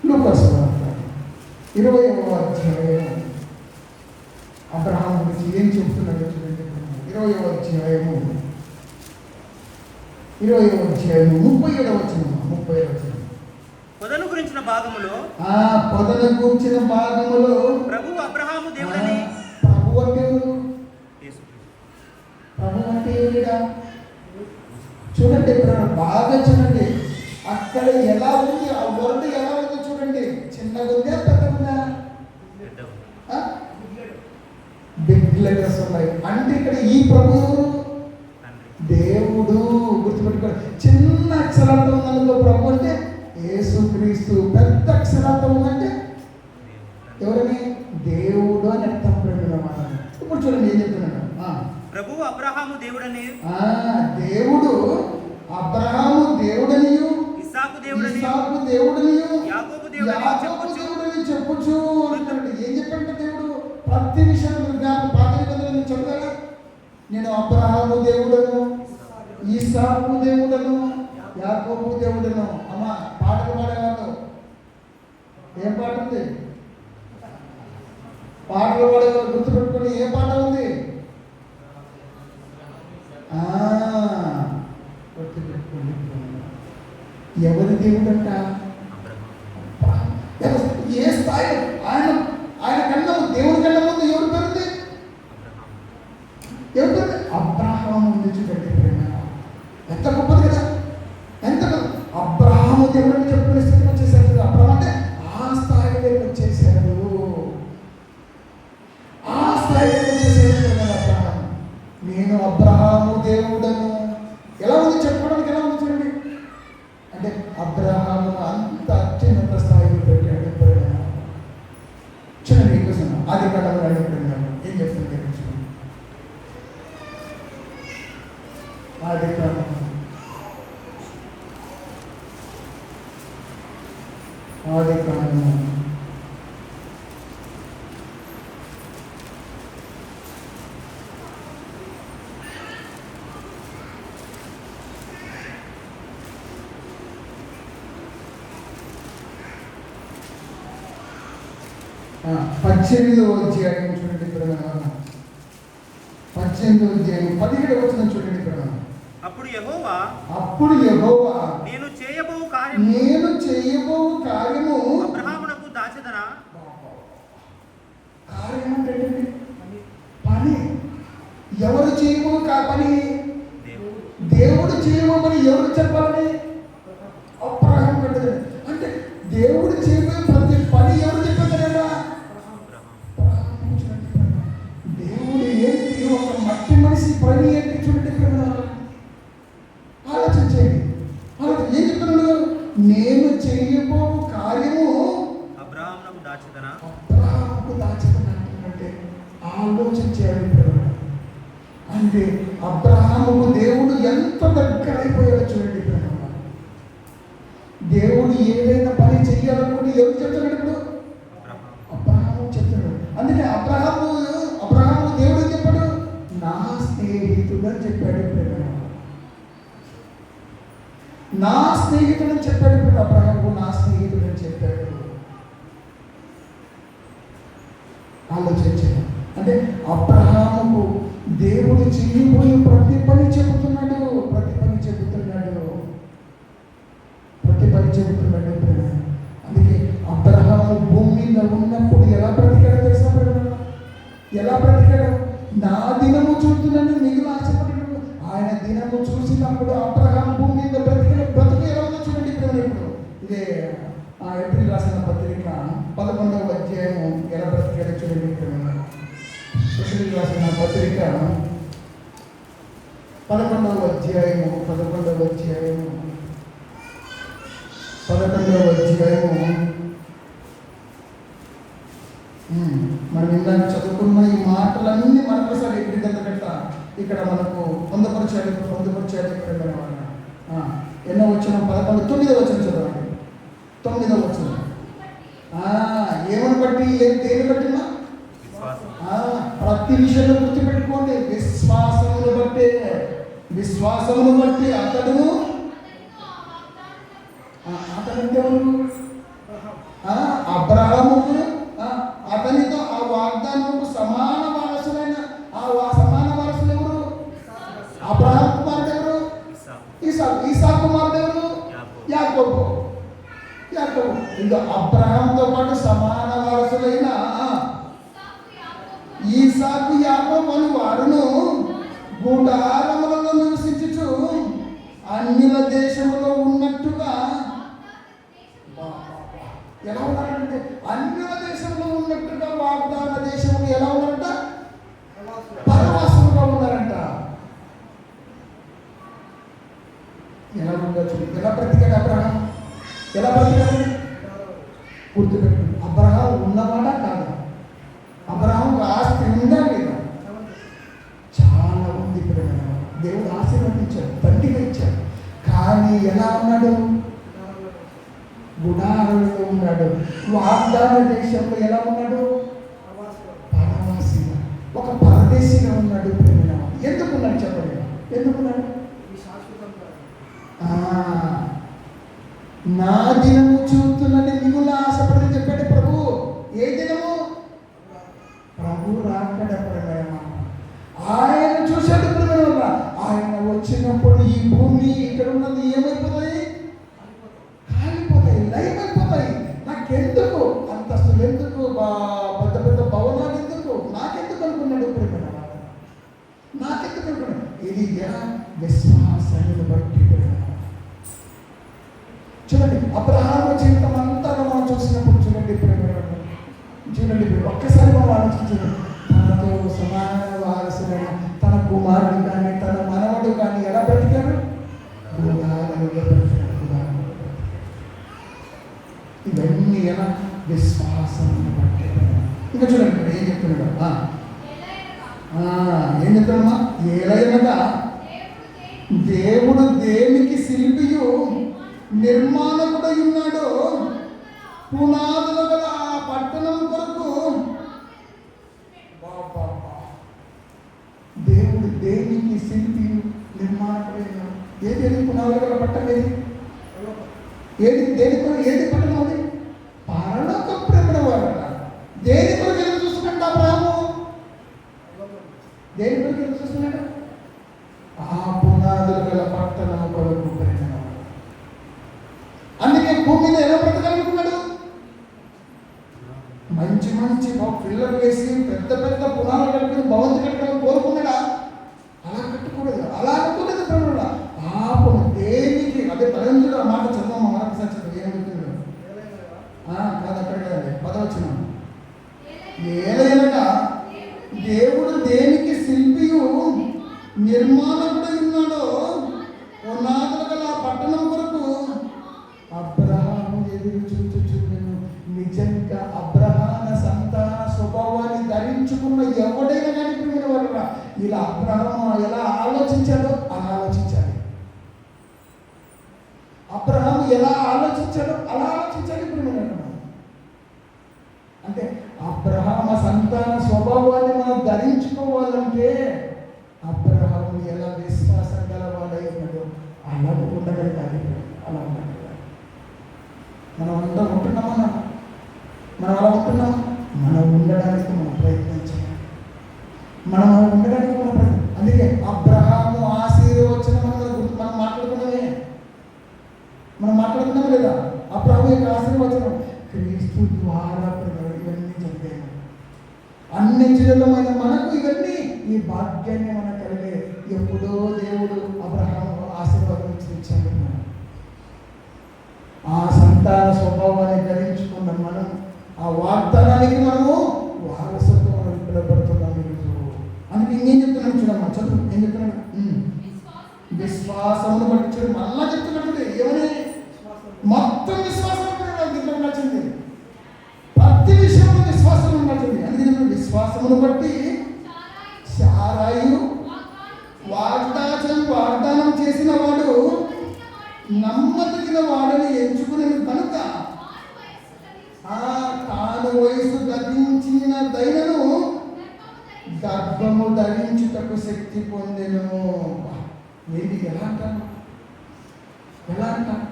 లూకాసు వార్త 20వ అధ్యాయం అబ్రహాం గురించి ఏం చెప్తున్నాడో చూడండి. 20వ అధ్యాయము 37వ వచనం. పొదను గురించిన భాగములో పొదను గురించిన భాగములో ప్రభువు అబ్రహాము దేవుడని. ప్రభు అంటే ప్రభు అంటే ఏమిటా? చూడండి బాగా చూడండి, అక్కడ ఎలా ఉంది, ఆ వర్డ్ ఎలా ఉందో చూడండి. చిన్నగా ఉందా పెద్దగా? బిగ్ లెటర్స్ ఉన్నాయి. అంటే ఇక్కడ ఈ ప్రభు దేవుడు గుర్తుపెట్టుకోండి. చిన్న అక్షరాలతో ఉన్నందులో ప్రభు అంటే యేసుక్రీస్తు, పెద్ద అక్షరాలతో ఉందంటే ఎవరని? దేవుడు అని అర్థం. ఇప్పుడు చూడండి ఏం చెప్తున్నాడు. ప్రభువు అబ్రహాము దేవుడని. దేవుడు అబ్రహాము దేవుడనియు, ఇస్సాకు దేవుడని, యాకోబు దేవుడని చెప్పొచ్చు. ఏం చెప్పంటే దేవుడు ప్రతి విషయం పాత నిబంధనలు చెప్తాడా? నేను అబ్రహాము దేవుడను, ఇస్సాకు దేవుడను, యాకోబు దేవుడను. అమ్మ పాటలు పాడేవాళ్ళు ఏం పాట ఉంది? పాటలు పాడేవాళ్ళు గుర్తుపెట్టుకొని ఏ పాట ఉంది? ఎవరి దేవుడంట? ఏ స్థాయి? ఆయన కన్నా దేవుడి కన్నా ముందు ఎవరు పేరుంది? ఎవరు పేరు? అబ్రహాము ఉంది. చూడండి ఎంత గొప్పది కదా, ఎంత అబ్రహాము దేవుడిని చెప్పుకునే స్థితికి వచ్చేసాడు. అబ్రహాం అంటే ఆ స్థాయిలో వచ్చేసాడు, ఆ స్థాయిలో వచ్చేసాడు అబ్రహాం. నేను అబ్రహాము దేవుడను. ఎలా ఉంది చెప్పుకోవడానికి? ఎలా ఉంది చూడండి. అంటే అబ్రహాము అంత అత్యున్నత స్థాయిలో పెట్టాడు. చూడండి ఇంకోసం ఆది కాలంలో అడుగుతున్నాను ఏం చెప్తుంది చూడండి. ఆది కాలం పద్దెనిమిదవ అధ్యాయం చూడండి. ఇక్కడ 18వ అధ్యాయం 17వ వచనం చూడండి. ఇక్కడ అప్పుడు యెహోవా నేను చేయబో కార్యము అబ్రహామునకు దాచెదనా. కార్యం అంటే పని. ఎవరు చేయబో పని? దేవుడు చేయబోమని ఎవరు చెప్పాలని? అబ్రహాము అంటే దేవుడు చేయబోయే ప్రతి పని ఎవరు చెప్పారట? దేవుడు ఏంటి? ఒక మట్టి మనిషి పని ఏంటి చూడండి. ఆలోచించేది. ఏం చెప్తున్నాడు? నేను చేయబో కార్యము అబ్రహామునకు దాచెదనా. అంటే ఆలోచించేది. అంటే అబ్రహాముకు దేవుడు ఎంత దగ్గర అయిపోయాడో చూడండి. దేవుడు ఏదైనా పని చెయ్యాలనుకుంటే ఎవరు చెప్తున్నాడు? ఇప్పుడు అబ్రహాము చెప్తున్నాడు. అందుకే అబ్రహాము దేవుడు చెప్పాడు నా స్నేహితుడు అని చెప్పాడు. నా స్నేహితుడు అని చెప్పాడు. ఇప్పుడు అబ్రహాము నా స్నేహితుడు అని చెప్పాడు. ఆలోచించాడు. అంటే అబ్రహాముకు దేవుడు చేయబోయే ప్రతి పని చెబుతున్నాడు. అందుకే అబ్రహాము భూమి మీద ఉన్నప్పుడు ఎలా బ్రతికాడో తెలుసా? ఎలా బ్రతికాడు? నా దినము చూస్తున్నాను మిగిలిన ఆశపడ్డాడు. ఆయన దినము చూసినప్పుడు అబ్రహాము భూమి మీద బ్రతుకు ఎలా ఉందో చూడండి. ఇప్పుడు ఇదే ఏప్రిల్ రాసిన పత్రిక 11వ అధ్యాయం ఎలా బ్రతికాడో చూడండి. ఏప్రిల్ రాసిన పత్రిక 11వ అధ్యాయము మనం ఇందాక చదువుకున్న ఈ మాటలన్నీ మరొకసారి ఇక్కడ మనకు పొందపరిచాడు. ఎన్నో వచ్చిన 9వ వచనం చదవండి. 9వ వచనం ఏమని బట్టి దేని బట్టినా ప్రతి విషయంలో గుర్తుపెట్టుకోండి. విశ్వాసమును బట్టే విశ్వాసమును బట్టి అతడును అతనంటే అబ్రహామును అతనితో ఆ వాగ్దానముకు సమాన వారసులైన సమాన వారసులు ఎవరు? అబ్రహాం కుమారుడు ఎవరు? ఈసాకు కుమారుడు ఎవరు? యాకోబు. ఇంకా అబ్రహాంతో పాటు సమాన వారసులైన ఈసాకు యాకోబు అని వారును గుడారములలో నివసించుచు అన్యుల దేశంలో ఉన్నట్టుగా ఎలా ఉన్నారంటే అన్యుల దేశంలో ఉన్నట్టుగా వాగ్దాన దేశంలో ఎలా ఉన్నారంట? పరవాసముగా ఉన్నారంట. ఎలా ఉండొచ్చు? ఎలా బ్రతికాడు అబ్రహాం? ఎలా బ్రతికాడు? గుర్తుపెట్టు. అబ్రహాం ఉన్నవాడా కాదా? అబ్రహాం ఆస్తి ఉందా లేదా? చాలా ఉంది. దేవుడు ఆశీర్వదించాడు, తండ్రిగా ఇచ్చాడు. కానీ ఎలా ఉన్నాడు? గుడారంలో ఉన్నాడు. వాగ్దాన దేశంలో ఎలా ఉన్నాడు? పరవాసిగా, ఒక పరదేశిగా ఉన్నాడు. ఎందుకున్నాడు చెప్పండి? ఎందుకున్నాడు? నా దినము చూస్తున్నది మిగులు ఆశపడని చెప్పాడు ప్రభు. ఏ దినము? ప్రభు రాకడ ప్రేమ. ఆయన చూశాడు ప్రేమ. ఆయన వచ్చినప్పుడు ఈ భూమి ఇక్కడ ఉన్నది ఏమైపోతాయి? కాలిపోతాయి, లయమైపోతాయి. నాకెందుకు అంతస్తులు, ఎందుకు పెద్ద పెద్ద భవనాలు, ఎందుకు నాకెందుకు అనుకున్నాడు ప్రేమ? నాకెందుకు అనుకున్నాడు? ఇది విశ్వాసాన్ని బట్టి. చూడండి, అబ్రహాము జీవితం అంతా మనం చూసినప్పుడు చూడండి ఒక్కసారి మనం ఆలోచించండి. తనతో సమాన వారసులైన తన కుమారుడు కానీ తన మనవడు కానీ ఎలా బ్రతికారు? ఇవన్నీ ఎలా? విశ్వాసం బట్టి. ఇంకా చూడండి ఏం చెప్తున్నాడు? ఏం చెప్తాడమ్మా? ఏలైనగా దేవుడు దేనికి శిల్పియు నిర్మాణకుడై ఉన్నాడో పునాదులు గల ఆ పట్టణం కొరకు దేవుడు దేనికి శిల్పి నిర్మాణకుడై ఉన్నాడు. ఏది పునాదులు గల పట్టణం? ఏది పట్టణం? అది పరలోక ప్రేమల వారట. దేని కొరకు ఎదురు చూస్తున్నాడు అబ్రహాము? దేని కొరకు ఎదురు చూస్తున్నాడు? ఆ పునాదులు గల పట్టణం కొరకు ప్రేమ. అందుకే భూమిలో ఎలా బ్రతకాలనుకున్నాడు? మంచి మంచి పిల్లలు వేసి పెద్ద పెద్ద పునాదులు కట్టుకుని భవంతి కట్టుకోవాలని కోరుకున్నాడా? అలా కట్టుకోలేదు. అలా అనుకోలేదు ప్రభుత్వ. పాపం దేనికి? అదే పరంజుడు ఆ మాట చదవమా మరొకసారి చదువు. ఏమవుతున్నాడు? కాదు, అక్కడ కదండి, 10వ వచనం. ఏలైనగా దేవుడు దేనికి శిల్పియు నిర్మాణకుడై ఉన్నాడో పునాదులు గల పట్టణం కొరకు అబ్రహాము ఎదురు చూచుచుండెను. నిజంగా అబ్రహాము సంతాన స్వభావాన్ని ధరించుకున్న ఎవడైనా కానీ ప్రియమైన వారురా, ఇలా అబ్రహాము ఎలా ఆలోచించాడో అలా ఆలోచించాలి. అబ్రహాము ఎలా ఆలోచించాడో అలా ఆలోచించాలి ప్రియమైన వారురా. అంటే అబ్రహాము సంతాన స్వభావాన్ని మనం ధరించుకోవాలంటే అబ్రహాము ఎలా విశ్వాసం గలవాడై ఉన్నాడో అలా ఉండగలగాలి. అలా ఉండగలగాలి. మనం అందరం ఉంటున్నామన్నా? మనం అలా ఉంటున్నాం. మనం ఉండడానికి మనం ప్రయత్నం చేయాలి. మనం ఉండడానికి అందుకే అబ్రహాము ఆశీర్వచనం మనం మాట్లాడుకున్నామే. లేదా? అబ్రహాము యొక్క ఆశీర్వచనం క్రీస్తు ద్వారా ఇవన్నీ జరిగాయి. అన్ని జిల్లాలమైన మనకు ఇవన్నీ ఈ భాగ్యాన్ని మనకు కలిగే. ఎప్పుడో దేవుడు అబ్రహాము ఆశీర్వాదం ఇచ్చాడు. ఆ సంతాన స్వభావాన్ని ధరించుకున్న మనం ఆ వాగ్దానానికి మనము వారసత్వం మనం పిలువబడుతున్నాం ఈరోజు. అందుకే ఇంకేం చెప్తున్నాడు చూడమ్మా, చదువు. ఏం చెప్తున్నాడు? విశ్వాసమును బట్టి చూడు. మళ్ళా చెప్తున్నట్టు ఏమని? మొత్తం విశ్వాసం దీంట్లో నచ్చింది. ప్రతి విషయంలో విశ్వాసం నచ్చింది. అందుకే విశ్వాసమును బట్టి శారాయు వాగ్దానం చేసిన వాడు నమ్మదగిన వాడని ఎంచుకునే కనుక తాను వయసు గతించిన దైనను గర్భము ధరించుటకు శక్తి పొందెను. ఏంటి ఎలా అంటాను? ఎలా అంటాను?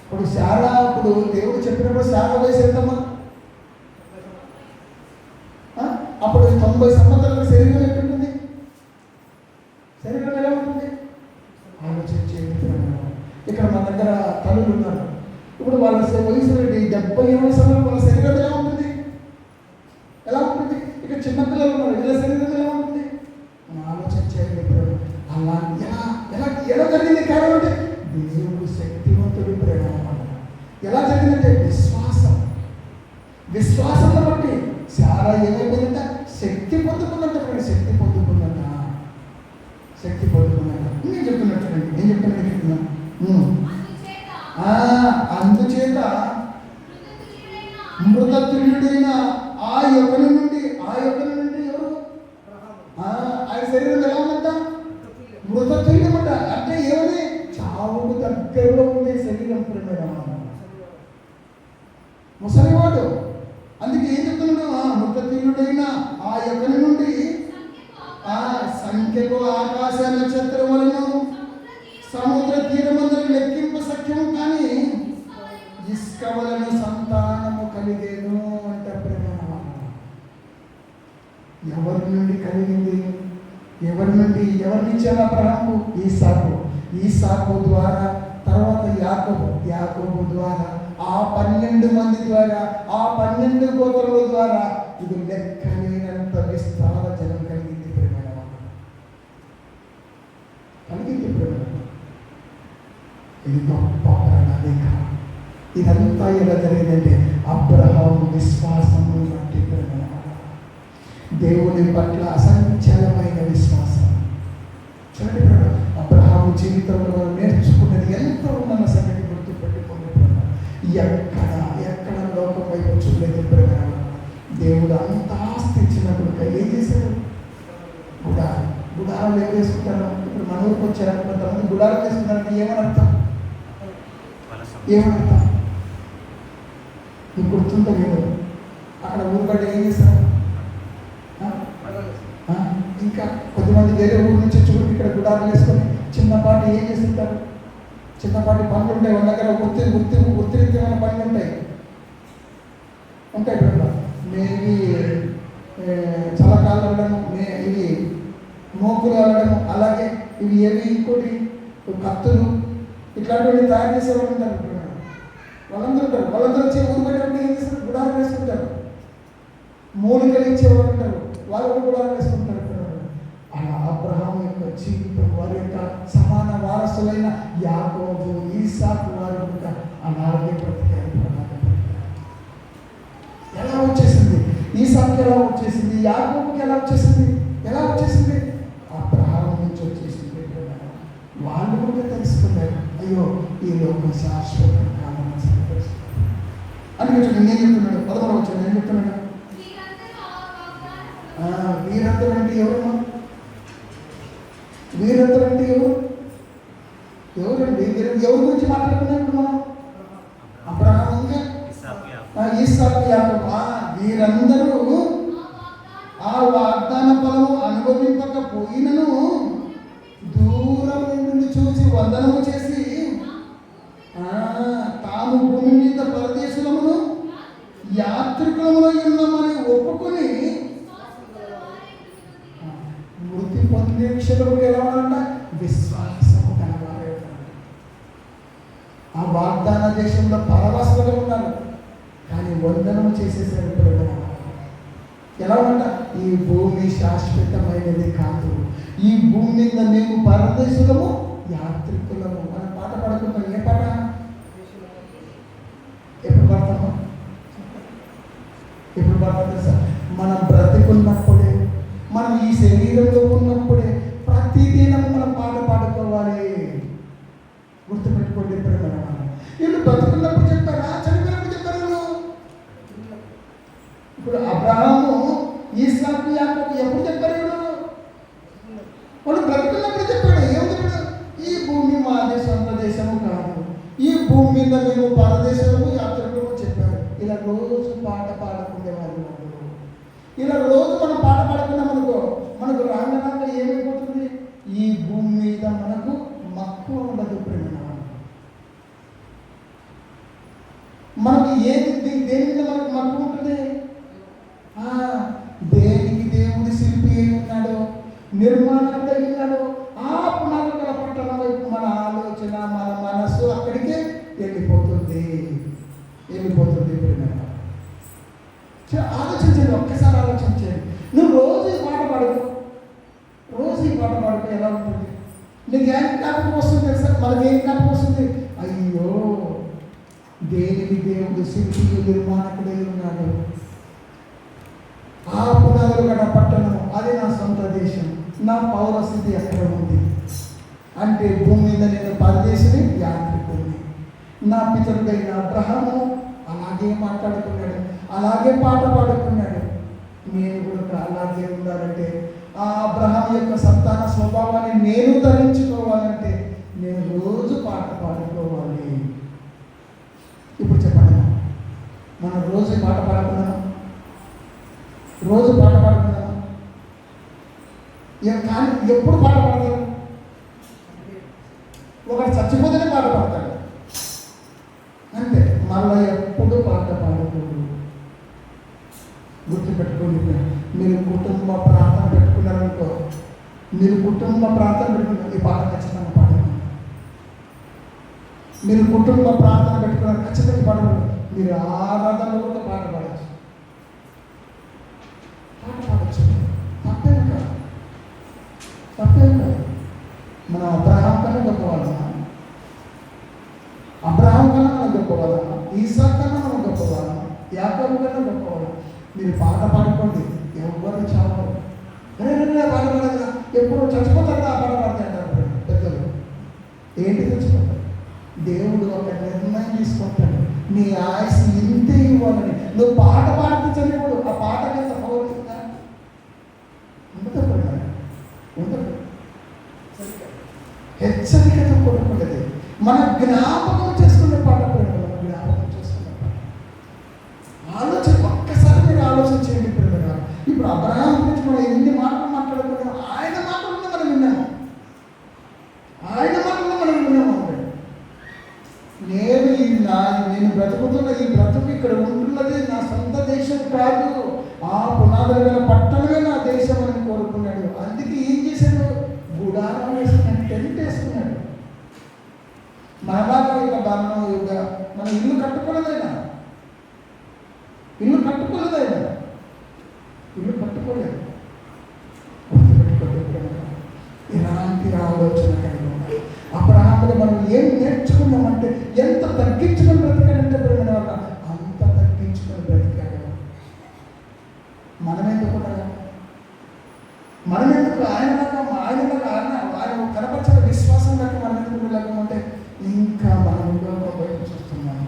ఇప్పుడు శారా, ఇప్పుడు దేవుడు చెప్పినప్పుడు శారా వయసు ఎంతమ్మా? అప్పుడు 90 సంవత్సరాల శరీరం ఎట్లుంటుంది? శరీరం ఎలా ఉంటుంది? ఆలోచించేది. ఇక్కడ మన దగ్గర తల్లులు ఉన్నారు. ఇప్పుడు వాళ్ళ వయసు 70-80 సంవత్సరాలు వాళ్ళ శరీరం ఎలా ఉంటుంది? ఎలా ఉంటుంది? ఇక్కడ చిన్నపిల్లలు ఉన్నారు, వీళ్ళ శరీరం ఎలా ఉంటుంది? మనం ఆలోచించేది. అలా ఎలా ఎలా ఎలా జరిగింది? కారణం అంటే దేవుడు శక్తివంతుడు. ప్రేమ ఎలా జరిగిందంటే విశ్వాసంలో బట్టి చాలా ఏమైపోయిందంట? శక్తి పొందుకుందంట. శక్తి పొందుకుందంట. నేను చెప్తున్నట్టు అందుచేత మృతతుల్యుడైన ఆ యొక్కని నుండి ఎవరు? ఆయన శరీరం ఎలా ఉందంట? మృతతుల్యమంట. అంటే ఏమని? చావుకు దగ్గరలో ఉండే శరీరం. ముసలివాడు. అందుకే ఏం చెప్తున్నాడు? మృతతుల్యుడైన ఆ యొక్కని నుండి సంఖ్యకు ఆకాశ నక్షత్రములను సముద్ర తీరమందులు లెక్కింప సఖ్యము కానీ ఇసుక వలన సంతానము కలిగేను అంటే ఎవరి నుండి కలిగింది? ఎవరినిచ్చారు అబ్రహాము? ఈసాకు ద్వారా, తర్వాత యాకోబు ద్వారా, ఆ 12 మంది ద్వారా, ఆ 12 గోత్రముల ద్వారా ఇది లెక్కలేనంత విస్తార జనం కలిగింది. ఇది గొప్ప ప్రణాళిక. ఇదంతా ఎలా జరిగిందంటే అబ్రహాము విశ్వాసము బట్టి. దేవుని పట్ల అసంచలమైన విశ్వాసం. చూడండి, అబ్రహాము జీవితంలో నేర్చుకున్నది ఎంతో ఉన్న సంగతి గుర్తుపెట్టుకుని ఎక్కడ లోకం వైపు చూడలేదు. దేవుడు అంత ఆస్తి ఇచ్చినప్పుడు ఏం చేశాడు? గుడారాలు ఏం వేసుకుంటారు? ఇప్పుడు మన ఊరికి వచ్చారు కొంతమంది గుడారాలు వేసుకుంటారంటే ఏమనర్థం? నీకు గుర్తుందో లేదు? అక్కడ ఊరుబడి ఏం చేస్తారు? ఇంకా కొద్దిమంది వేరే ఊరు నుంచి వచ్చి ఇక్కడ గుడారాలు వేసుకొని చిన్నపాటి ఏం చేస్తుంటారు? చిన్నపాటి పనులు ఉంటాయి వాళ్ళ దగ్గర. వృత్తిరీత్యమైన పనులు ఉంటాయి. మేబీ చలకాలు వెళ్ళడము, ఇవి మోకులు వెళ్ళడము, అలాగే ఇవి ఏవి ఇంకోటి కత్తులు, ఇట్లాంటివి తయారు చేసేవాళ్ళు ఉంటారు. వాళ్ళందరూ వచ్చి ఊరు పెట్టినప్పుడు ఏం చేస్తారు? గుడారం వేసుకుంటారు. మూలికలు ఇచ్చేవాళ్ళు ఉంటారు, వాళ్ళు కూడా గుడారం వేసుకుంటారు. అలా అబ్రహాము యొక్క జీవితం, వారి యొక్క సమాన వారసులైన యాకోబు, ఈసాకు వారు కూడా అలాగే బ్రతికారు. ఎలా వచ్చేసింది? ఈసాకు ఎలా వచ్చేసింది? యాకోబుకి ఎలా వచ్చేసింది? అబ్రహాము నుంచి వచ్చేసింది. వాళ్ళు కూడా తెలుసుకున్నారు, అయ్యో ఈ లోకం శాశ్వతం కాదని. నేను చెప్తున్నాడు 11వ వచనం. నేను చెప్తున్నాడు వీరందరూ అంటే ఎవరు? ఎవరండి? ఎవరి గురించి మాట్లాడుకున్నప్పుడు మనం అబ్రహాము, ఇస్సాకు, యాకోబు, వీరందరూ ఆ వాగ్దాన ఫలము అనుభవింపకపోయినను దూరం నుండి చూసి వందనము చేసి తాము భూమి మీద పరదేశులమును యాత్రికులములో ఉన్నామని ఒప్పుకొని మృతి పొందే విషయంలో ఎలా ఉన్నారంట? విశ్వాసము కలవారే. ఆ వాగ్దాన దేశంలో పరవాసులుగా ఉన్నారు, కానీ వందనము చేసేసారు. ఎలా ఉంట? ఈ భూమి శాశ్వతమైనది కాదు, ఈ భూమి మీద మేము పరదేశులము యాత్రికులము. మనం పాట పాడుకుంటాం. ఏ పాట? ఎప్పుడు పాడతాము? సార్ మనం బ్రతికున్నప్పుడే, మనం ఈ శరీరంలో ఉన్నప్పుడే ప్రతిదినం మనం పాట పాడుకోవాలి. గుర్తుపెట్టుకోండి. వీళ్ళు బ్రతుకున్నప్పుడు చెప్పారా, చనిపోయినప్పుడు చెప్పారు? ఇప్పుడు అబ్రహాము, ఈసాకు, యాకోబు ఎప్పుడు చెప్పారు? వాళ్ళు బ్రతుకున్నప్పుడు చెప్పాడు. ఏమని చెప్పాడు? ఈ భూమి మాది సొంత దేశము కాదు, ఈ భూమి మీద మేము పరదేశము యాత్రికులు చెప్పారు. ఇలా రోజు పాట పాడుకునే వాళ్ళు. ఇలా రోజు మనం పాట పాడుకున్నాం అనుకో, మనకు రాంగనాక ఏమైపోతుంది? ఈ భూమి మీద మనకు దేని మీద మనకు మక్కువ ఉంటుంది? దేనికి దేవుడి శిల్పి అయి ఉన్నాడో, నిర్మాణంగా ఉన్నాడో ఆ పునాదుల పట్టణం వైపు మన ఆలోచన, మన మనస్సు అక్కడికే వెళ్ళిపోతుంది. ఆలోచించండి, ఒక్కసారి ఆలోచించండి. నువ్వు రోజు ఈ పాట పాడుకో, ఎలా ఉంటుంది? నీకు ఏం జ్ఞాపకం వస్తుంది తెలుసా? మనకి ఏం జ్ఞాపకం వస్తుంది? అయ్యో, దేనికి దేవుడు శిల్పి నిర్మాణకుడై ఉన్నాడు. ఆ పునాదులు గడ పట్టణం, అది నా సొంత దేశం, నా పౌరస్థితి ఎక్కడ ఉంది అంటే భూమి మీద నేను పరదేశిని, యాత్రికుడిని. నా పితరుడైన అబ్రహాము అలాగే మాట్లాడుకున్నాడు, అలాగే పాట పాడుకున్నాడు. నేను కూడా అలాగే ఉండాలంటే, ఆ అబ్రహాం యొక్క సంతాన స్వభావాన్ని నేను ధరించుకోవాలంటే నేను రోజు పాట పాడుకోవాలి. ఇప్పుడు చెప్పండి, మనం రోజు పాట పాడుకున్నాము, కానీ ఎప్పుడు పాట పాడతారు? ఒకటి చచ్చిపోతేనే పాట పాడతాడు అంతే, మళ్ళీ ఎప్పుడు పాట పాడకూడదు. గుర్తుపెట్టుకోండి, మీరు కుటుంబ ప్రార్థన పెట్టుకున్నారనుకో, ఈ పాట ఖచ్చితంగా పాడకండి. మీరు కుటుంబ ప్రార్థన పెట్టుకున్నారు, ఖచ్చితంగా పాడకూడదు. మీరు ఆరాధనలో కూడా పాట పాడచ్చు, తప్పేం కాదు. మనం అబ్రహాం కన్నా గొప్పవాళ్ళమా? ఈసాక్ కన్నా మనం గొప్పవాళ్ళమా? యాకోబు కన్నా గొప్పవాళ్ళం. మీరు పాట పాడుకోండి, ఎవరు చావరు. పాట పాడదా, ఎప్పుడు చచ్చిపోతారు ఆ పాట పాడితే అంటారు పెద్దలు. ఏంటి చచ్చిపోతారు? దేవుడు ఒక నిర్ణయం తీసుకుంటాడు, నీ ఆయుస్ ఇంతే ఇవ్వాలని. నువ్వు పాట పాడితే చనిపోడు, ఆ పాట కింద పౌరుతుందా? ఉండదు. హెచ్చరికతో కూడుకున్నది. మన జ్ఞాపకం చేసుకునే పాట, ఆలోచన. ఒక్కసారి మీరు ఆలోచించండి పిల్లలుగా. ఇప్పుడు అబ్రహాం గురించి మనం ఎన్ని మాటలు మాట్లాడుకున్నాం, ఆయన మాటలను మనం విన్నాము. నేను బ్రతుకుతున్న ఈ బ్రతుకు, ఇక్కడ ఉంటున్నది నా సొంత దేశం కాదు, ఆ పునాదులు గల పట్టణమే నా దేశం అని కోరుకున్నాడు. అందుకే ఏం చేశాడు? గుడారం వేసుకున్నాడు, టెంట్ వేసుకున్నాడు. మనలాగా మన ఇల్లు కట్టుకోలేదైనా, కట్టుకోలేదు. ఎలాంటి ఆలోచన కలిగి ఉండాలి. అబ్రహాములో మనం ఏం నేర్చుకున్నామంటే, ఎంత తగ్గించుకొని బ్రతికాడంటే ప్రేమ వల్ల అంత తగ్గించుకొని బ్రతికాడు. మనమెందుకు ఆయన కనపరిచిన విశ్వాసం కనుక మనం ఎందుకు లేకపోతే ఇంకా మన లోకం వైపు చూస్తున్నాం.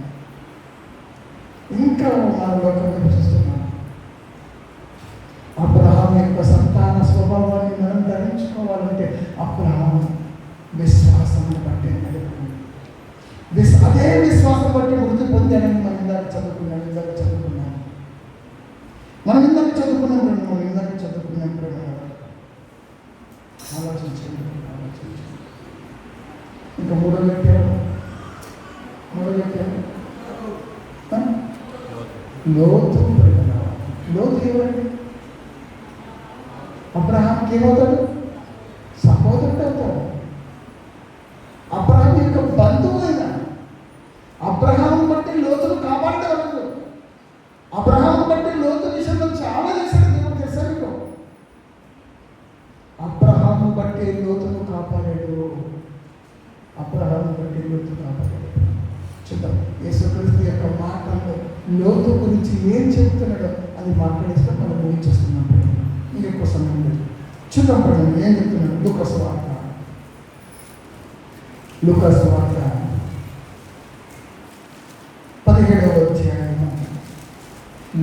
అబ్రహాం యొక్క సంతాన స్వభావాన్ని మనం ధరించుకోవాలంటే అబ్రహాం విశ్వాసాన్ని బట్టి నడుపుకుంది. అదే విశ్వాసం బట్టి మృతి పొందాడని మనం ఇందాక చదువుకున్నాం. ఆలోచించండి. ఇంకా మూడో వ్యక్తి లోతు. ఎవరండి? అబ్రహాంకి ఏమవుతాడు? సహోదరుడు అవుతాడు. అబ్రహాం యొక్క బంధువు అయినా అబ్రహాం బట్టి లోతును కాపాడగలదు. అబ్రహాం బట్టి లోతు విషయంలో చాలా చేశాడు దేవుడు, తెలుసా మీకు? అబ్రహాం బట్టి లోతును కాపాడాడు. చూద్దాం యేసుక్రీస్తు యొక్క మాటల్లో లోతు గురించి ఏం చెప్తున్నాడో అది మాట్లాడేస్తే మనం ఊహించేస్తున్నాం. ఇంకెక్కువ సమయం లేదు. చూద్దాం ప్రజలు ఏం చెప్తున్నాడు. లూకాసు వార్త 17వ అధ్యాయం.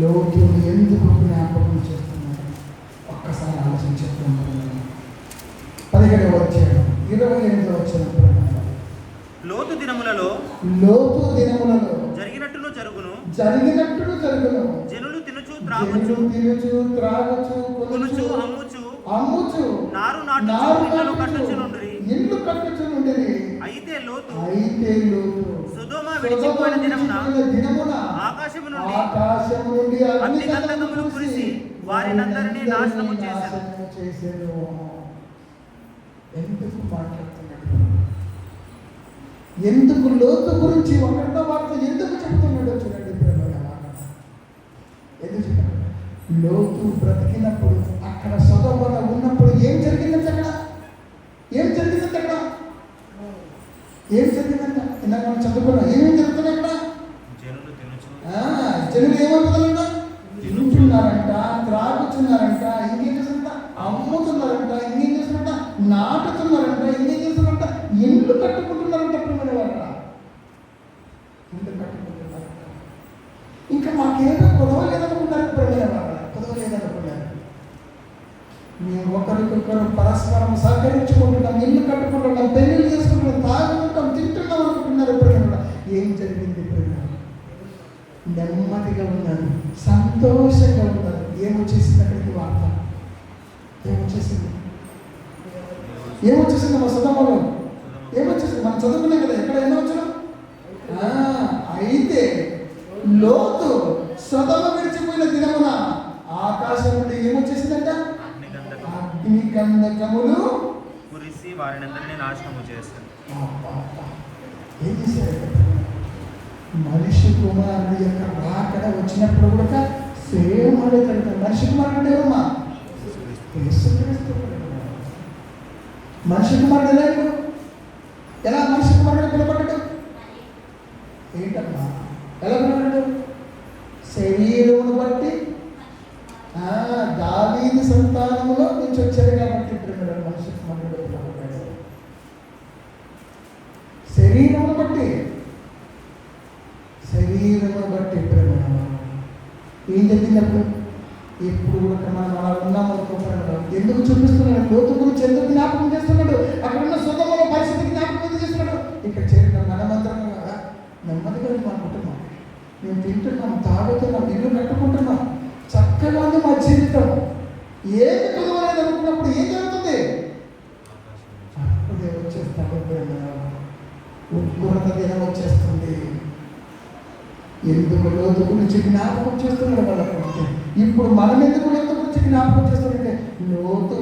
లోతును ఎందుకు జ్ఞాపకం చేస్తున్నాడు ఒక్కసారి ఆలోచించేద్దాం. 17వ అధ్యాయం 28వ వచనం. లోతు దినములలో జరిగినట్టును జరుగును. జనులు తినుచు త్రాగుచు కొనుచు అమ్ముచు నారు నాటుచు ఇళ్ళు కట్టుచునుండిరి. అయితే లోతు సొదొమ విడిచిపోయిన దినమున దినమున ఆకాశము ఆకాశము నుండి అగ్ని గంధకములు కురిసి వారినందరినీ నాశనము చేశాను. చేశాను. ఎందుకు మాట్లాడుతున్నాడు? ఎందుకు లోతు గురించి ఒకటో వార్త ఎందుకు చెప్తున్నాడో చూడండి. ఎందుకు చెప్పాడు? లోతు బ్రతికినప్పుడు అక్కడ సొదొమలో ఉన్నప్పుడు ఏం జరిగిందంటే అక్కడ ఏం జరిగిందంటే ఇందాక మనం చదువుకున్నాం. ఏమేమి జరుగుతున్నాయి అక్కడ? జనులు ఏమైపోతారంట? తింటున్నారంట, త్రాగుతున్నారంట, ఇంకేం చేస్తున్నారంట? అమ్ముతున్నారంట, ఇంకేం చేస్తున్నారంట? నాటుతున్నారంట, ఇంకేం చేస్తున్నారంట? ఇల్లు కట్టుకుంటున్నారంట. ప్రియమైన వాళ్ళ ఇల్లు కట్టుకుంటున్నారంట. ఇంకా మాకేదో కొదవ లేదనుకుంటారు. ప్రియమైన వాళ్ళ కొదవ లేదనుకున్నారు. మేము ఒకరికొకరు పరస్పరం సహకరించుకుంటున్నాం, ఇల్లు కట్టుకుంటున్నాం, పెళ్లిళ్ళు చేసుకుంటున్నాం, తాగుతుంటాం, తింటున్నాం అనుకుంటున్నారు. ప్రియమైన ఏం జరిగింది? నెమ్మదిగా ఉన్నారు, సంతోషంగా ఉన్నారు. ఏమొచ్చేసింది అక్కడికి వార్త? ఏమొచ్చేసింది మా సొదొమలో? ఏమొచ్చేసింది? మనం చదువుకున్నాం కదా, ఎక్కడ ఏమో వచ్చిన. అయితే లోతు సొదొమ విడిచిపోయిన దినమున ఆకాశం నుండి ఏమొచ్చేసిందంట? అగ్ని గంధకములు కురిసి వారినందరినీ నాశనము చేశారు. ఏం చేశారు? మనిషి కుమారుడు యొక్క రాకడ వచ్చినప్పుడు కూడా సేమ్ అదే కలుగుతాడు. మనిషి కుమారుడు ఏమమ్మా? మనిషి కుమారుడు ఎలా మనిషి కుమారుడు పిలబడ్డాడు? ఏంటమ్మా ఎలా పిలబడ్డాడు? శరీరమును బట్టి దావీదు సంతానములో నుంచి వచ్చాడు కాబట్టి మనిషి కుమారుడు పిలబడ్డాడు. శరీరమును బట్టి ఏం జరిగినప్పుడు ఎప్పుడు కూడా మనం అలా ఉన్నామనుకోకుండా ఎందుకు చూపిస్తున్నాడు? లోతు గురించి ఎందుకు జ్ఞాపకం చేస్తున్నాడు? అక్కడ ఉన్న సొదొమ పరిస్థితి జ్ఞాపకం చేస్తున్నాడు. ఇక్కడ చేరిన మనమందరం నెమ్మదిగా అనుకుంటున్నాం, మేము తింటున్నాం, తాగుతున్నాం, ఇల్లు కట్టుకుంటున్నాం, చక్కగా ఉంది మా జీవితం. ఏమి కుదవలేదు అనుకున్నప్పుడు ఏం జరుగుతుంది? అప్పుడే వచ్చేస్తాడు. ఉగ్రత దినం వచ్చేస్తుంది. ఎందుకు లోతు గురించి జ్ఞాపకం చేస్తున్నాడు వాళ్ళకంటే? ఇప్పుడు మనం ఎందుకు లోతు గురించి జ్ఞాపకం చేస్తున్నాడంటే లోతు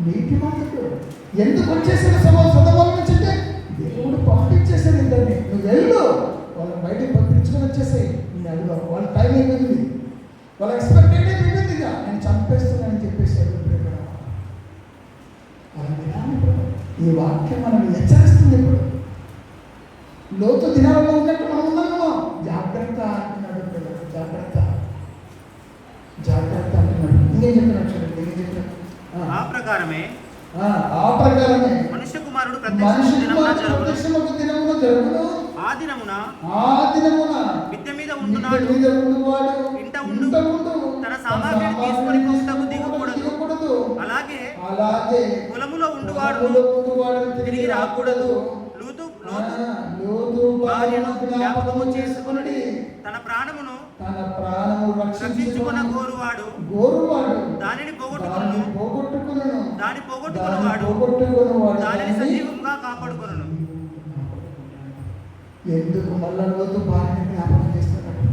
నీటి మంత్రుడు ఎందుకు వచ్చేసాడు సొదొమ నుంచి అంటే దేవుడు పంపించేసాడు. ఇద్దరిని నువ్వు వెళ్ళు, వాళ్ళని బయటకు పంపించుకొని వచ్చేసాయి. నేను వాళ్ళ టైం అయిపోయింది, వాళ్ళ ఎక్స్పెక్టెడ్ అయిపోయింది. ఇక నేను చంపేస్తున్నానని చెప్పేసాడు. ఈ వాక్యం మనల్ని హెచ్చరిస్తుంది. ఇప్పుడు లోతు దినాలలో ఉన్నట్టు మనం ఉన్నాము. జాగ్రత్త అంటున్నాడు. జాగ్రత్త జాగ్రత్త అంటున్నాడు. ఇంకేం చెప్తున్నాడు చూడండి. ఏం చెప్తున్నాడు? ఆ ప్రకారమే మనుష్య కుమారుడు ప్రత్యక్షమగు దినమున జరుగును. ఆ దినమున మిద్దె మీద ఉండువాడు ఇంట ఉండు తన సామాగ్రిని తీసుకొని పోవుటకు దిగకూడదు. అలాగే పొలములో ఉండువాడు తిరిగి రాకూడదు. భార్యను జ్ఞాపకము చేసుకొనుడి, తన ప్రాణమును రక్షించుకొన గోరువాడు దానిని పోగొట్టుకొనును, దాని పోగొట్టుకొనువాడు దానిని సజీవంగా కాపాడుకొనును. ఎందుకు మళ్ళా లోతు భార్యను జ్ఞాపకం చేస్తున్నాడు?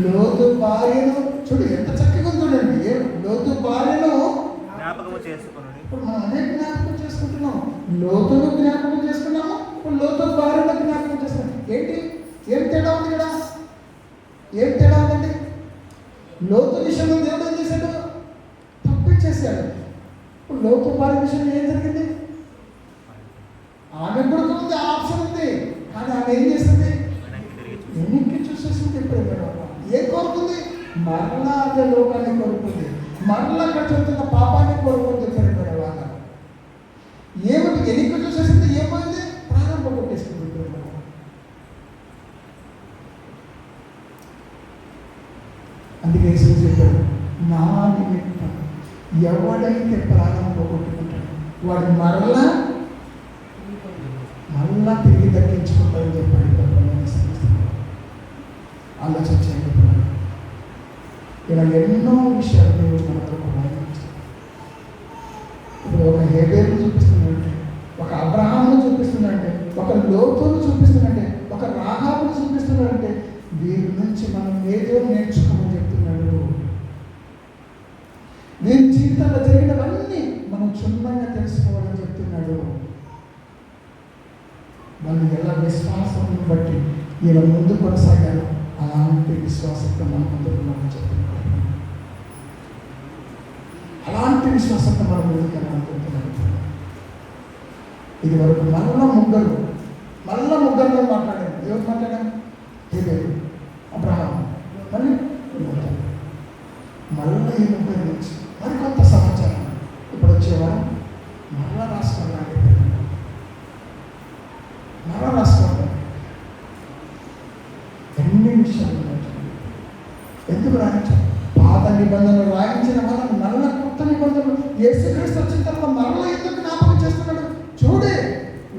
లోతు భార్యను చూడు ఎంత చక్కగా చూడండి. లోతు భార్యను జ్ఞాపకము చేసుకొనుడి. ఇప్పుడు మనం అనే జ్ఞాపకం చేసుకుంటున్నాం, లోతును జ్ఞాపకం చేసుకున్నాము, ఇప్పుడు లోతు భార్యను జ్ఞాపకం చేస్తున్నాం. ఏంటి? ఏం తేడా ఉంది ఇక్కడ? ఏం తేడా ఉందండి? లోతు విషయంలో దేవుడు ఏం చేశాడు? తప్పించేశాడు. ఇప్పుడు లోతు భార్య విషయంలో ఏం జరిగింది? ఆమె కూడా ఉంది, ఆప్షన్ ఉంది, కానీ ఆమె ఏం చేస్తుంది? వెనక్కి చూసేసింది. ఇప్పుడు ఏం కోరుకుంది? మరలా అదే లోకాన్ని కోరుకుంది, మరలా అక్కడ చెప్తున్న పాపాన్ని కోరుకుంది. ఏమిటి? వెనక్కి చూసేసింది. ఏమైంది? ప్రారంభం కొట్టేసింది. అందుకే యేసు చెప్పాడు, నా నిమిత్తం ఎవడైతే ప్రారంభం కొట్టుకుంటాడు వాడు మరలా తిరిగి దక్కించుకుంటాడని చెప్పాడు. ఆలోచించండి. ఇలా ఎన్నో విషయాలు దేవుడు మనకు ఇప్పుడు ఒక హేబేరును చూపిస్తున్నాడు, ఒక అబ్రహామును చూపిస్తున్నాడు. లోతును చూపిస్తున్నాడంటే, ఒక రాహాబును చూపిస్తున్నాడంటే వీరి నుంచి మనం ఏదో నేర్చుకోమని చెప్తున్నాడు. వీరి జీవితంలో జరిగినవన్నీ మనం క్షుణ్ణంగా తెలుసుకోవాలని చెప్తున్నాడు. వాళ్ళు ఎలా విశ్వాసం బట్టి ఇలా ముందు కొనసాగారు, అలాంటి విశ్వాసంతో మనం ముందుకున్నామని చెప్తున్నాడు. అలాంటి విశ్వాసంతో మనం ముందుకెళ్ళాలని చెప్తున్నాడు. ఇది వరకు మళ్ళా ముగ్గురులో మాట్లాడాను. ఎవరు మాట్లాడాను? హేబేలు, అబ్రహాం, మళ్ళీ మళ్ళీ ఈ ముగ్గురు నుంచి మరికొంత సమాచారం ఇప్పుడు వచ్చేవారు మళ్ళా రాసుకోవాలి. ఎన్ని విషయాలు ఎందుకు రాయించాం? పాత నిబంధనలు రాయించిన వాళ్ళని మళ్ళా కొత్త నిబంధనలు యేసుక్రీస్తు వచ్చిన తర్వాత మరలా ఎందుకు జ్ఞాపకం చేస్తున్నాడు? చూడే,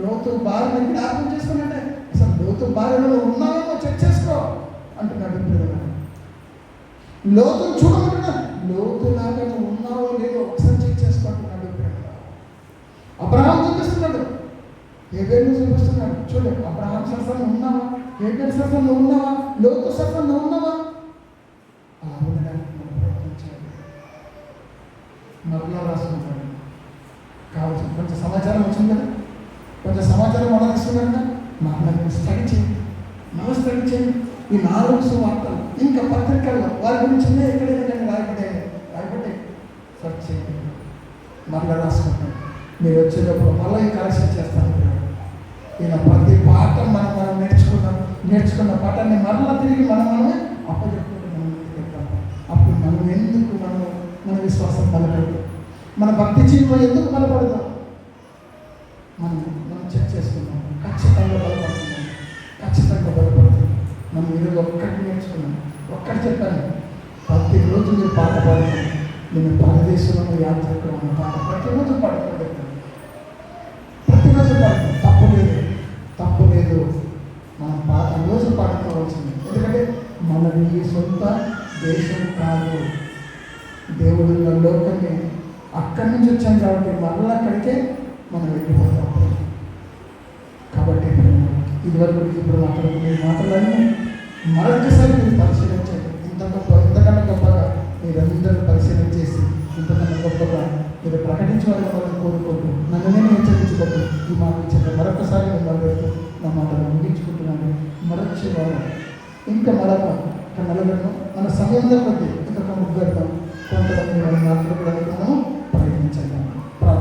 లోతు భార్యను జ్ఞాపకం చేస్తున్నాడే. అసలు లోతు భార్యలో ఉన్నావేమో చెక్ చేసుకో అంటున్నాడు. లోతును చూడమంటున్నా, లోతులాగా నువ్వు ఉన్నావో లేదో ఒకసారి చెక్ చేసుకుంటున్నాడు. అబ్రహాం చూపిస్తున్నాడు, హేబేలును చూపిస్తున్నాడు. చూడు, అబ్రహాం సరసన ఉన్నావా? హేబేలు సరసన ఉన్నావా? లోతు సరసన ఉన్నావా? అలా ఉండడానికి మనం ప్రయత్నించాలి. మరలా రాసుకుంటాడు. కావచ్చు కొంచెం సమాచారం వచ్చింది కదా, కొంచెం సమాచారం మనం ఇస్తున్నాడు కదా, మళ్ళీ స్టడీ చేయండి. ఈ 4 సువార్తలు ఇంకా పత్రికల్లో వారి గురించి ఎక్కడైనా కానీ రాయబడ్డాయి సర్చ్ చేయండి. మరలా రాసుకుంటాం. మీరు వచ్చేటప్పుడు మళ్ళీ ఈ కరెక్షన్ చేస్తాను. ఇలా ప్రతి పాఠం మనం నేర్చుకున్న పాఠాన్ని మరలా తిరిగి మనమే అప్పచెప్పుకుంటూ మనం ముందుకెళ్తాం. అప్పుడు మనం ఎందుకు మన విశ్వాసం బలపడదు, మన భక్తి జీవితం ఎందుకు బలపడదు మనం చెక్ చేసుకున్నాం. ఖచ్చితంగా బలపడుతుంది. మనం ఈరోజు ఒక్కటి నేర్చుకున్నాం, ఒక్కటి చెప్పాను. ప్రతిరోజు మీరు పాట పాడుతున్నాం. నేను పరదేశంలో యాత్రలో ఉన్న పాట ప్రతిరోజు పాడుకోండి. ప్రతిరోజు పాడుతాం, తప్పు లేదు. మనం రోజు పాడుకోవాల్సింది. ఎందుకంటే మనది ఈ సొంత దేశం కాదు, దేవుడు లోకమే. అక్కడి నుంచి వచ్చాం కాబట్టి మరలా అక్కడికే మనం వెళ్ళిపోతాం. కాబట్టి ఇదివరకు ఇప్పుడు మాట్లాడుకునే మాటలన్నీ మరొకసారి మీరు పరిశీలించండి. ఇంతకన్నా గొప్పగా మీరందరూ పరిశీలన చేసి ఇంతకన్నా గొప్పగా మీరు ప్రకటించాలని కోరుకోండి. నన్ను నేను హెచ్చరించుకోండి. ఈ మాట ఇచ్చిన మరొకసారి నేను నా మాటలు ముగించుకుంటున్నాను. మరొచ్చే వారం ఇంకా నలుగురు మన సమయంలో కొద్ది ఇంకొక ముగ్గురు కొంతమంది మనం మాట్లాడుకోవడానికి మనం ప్రయత్నించాలి.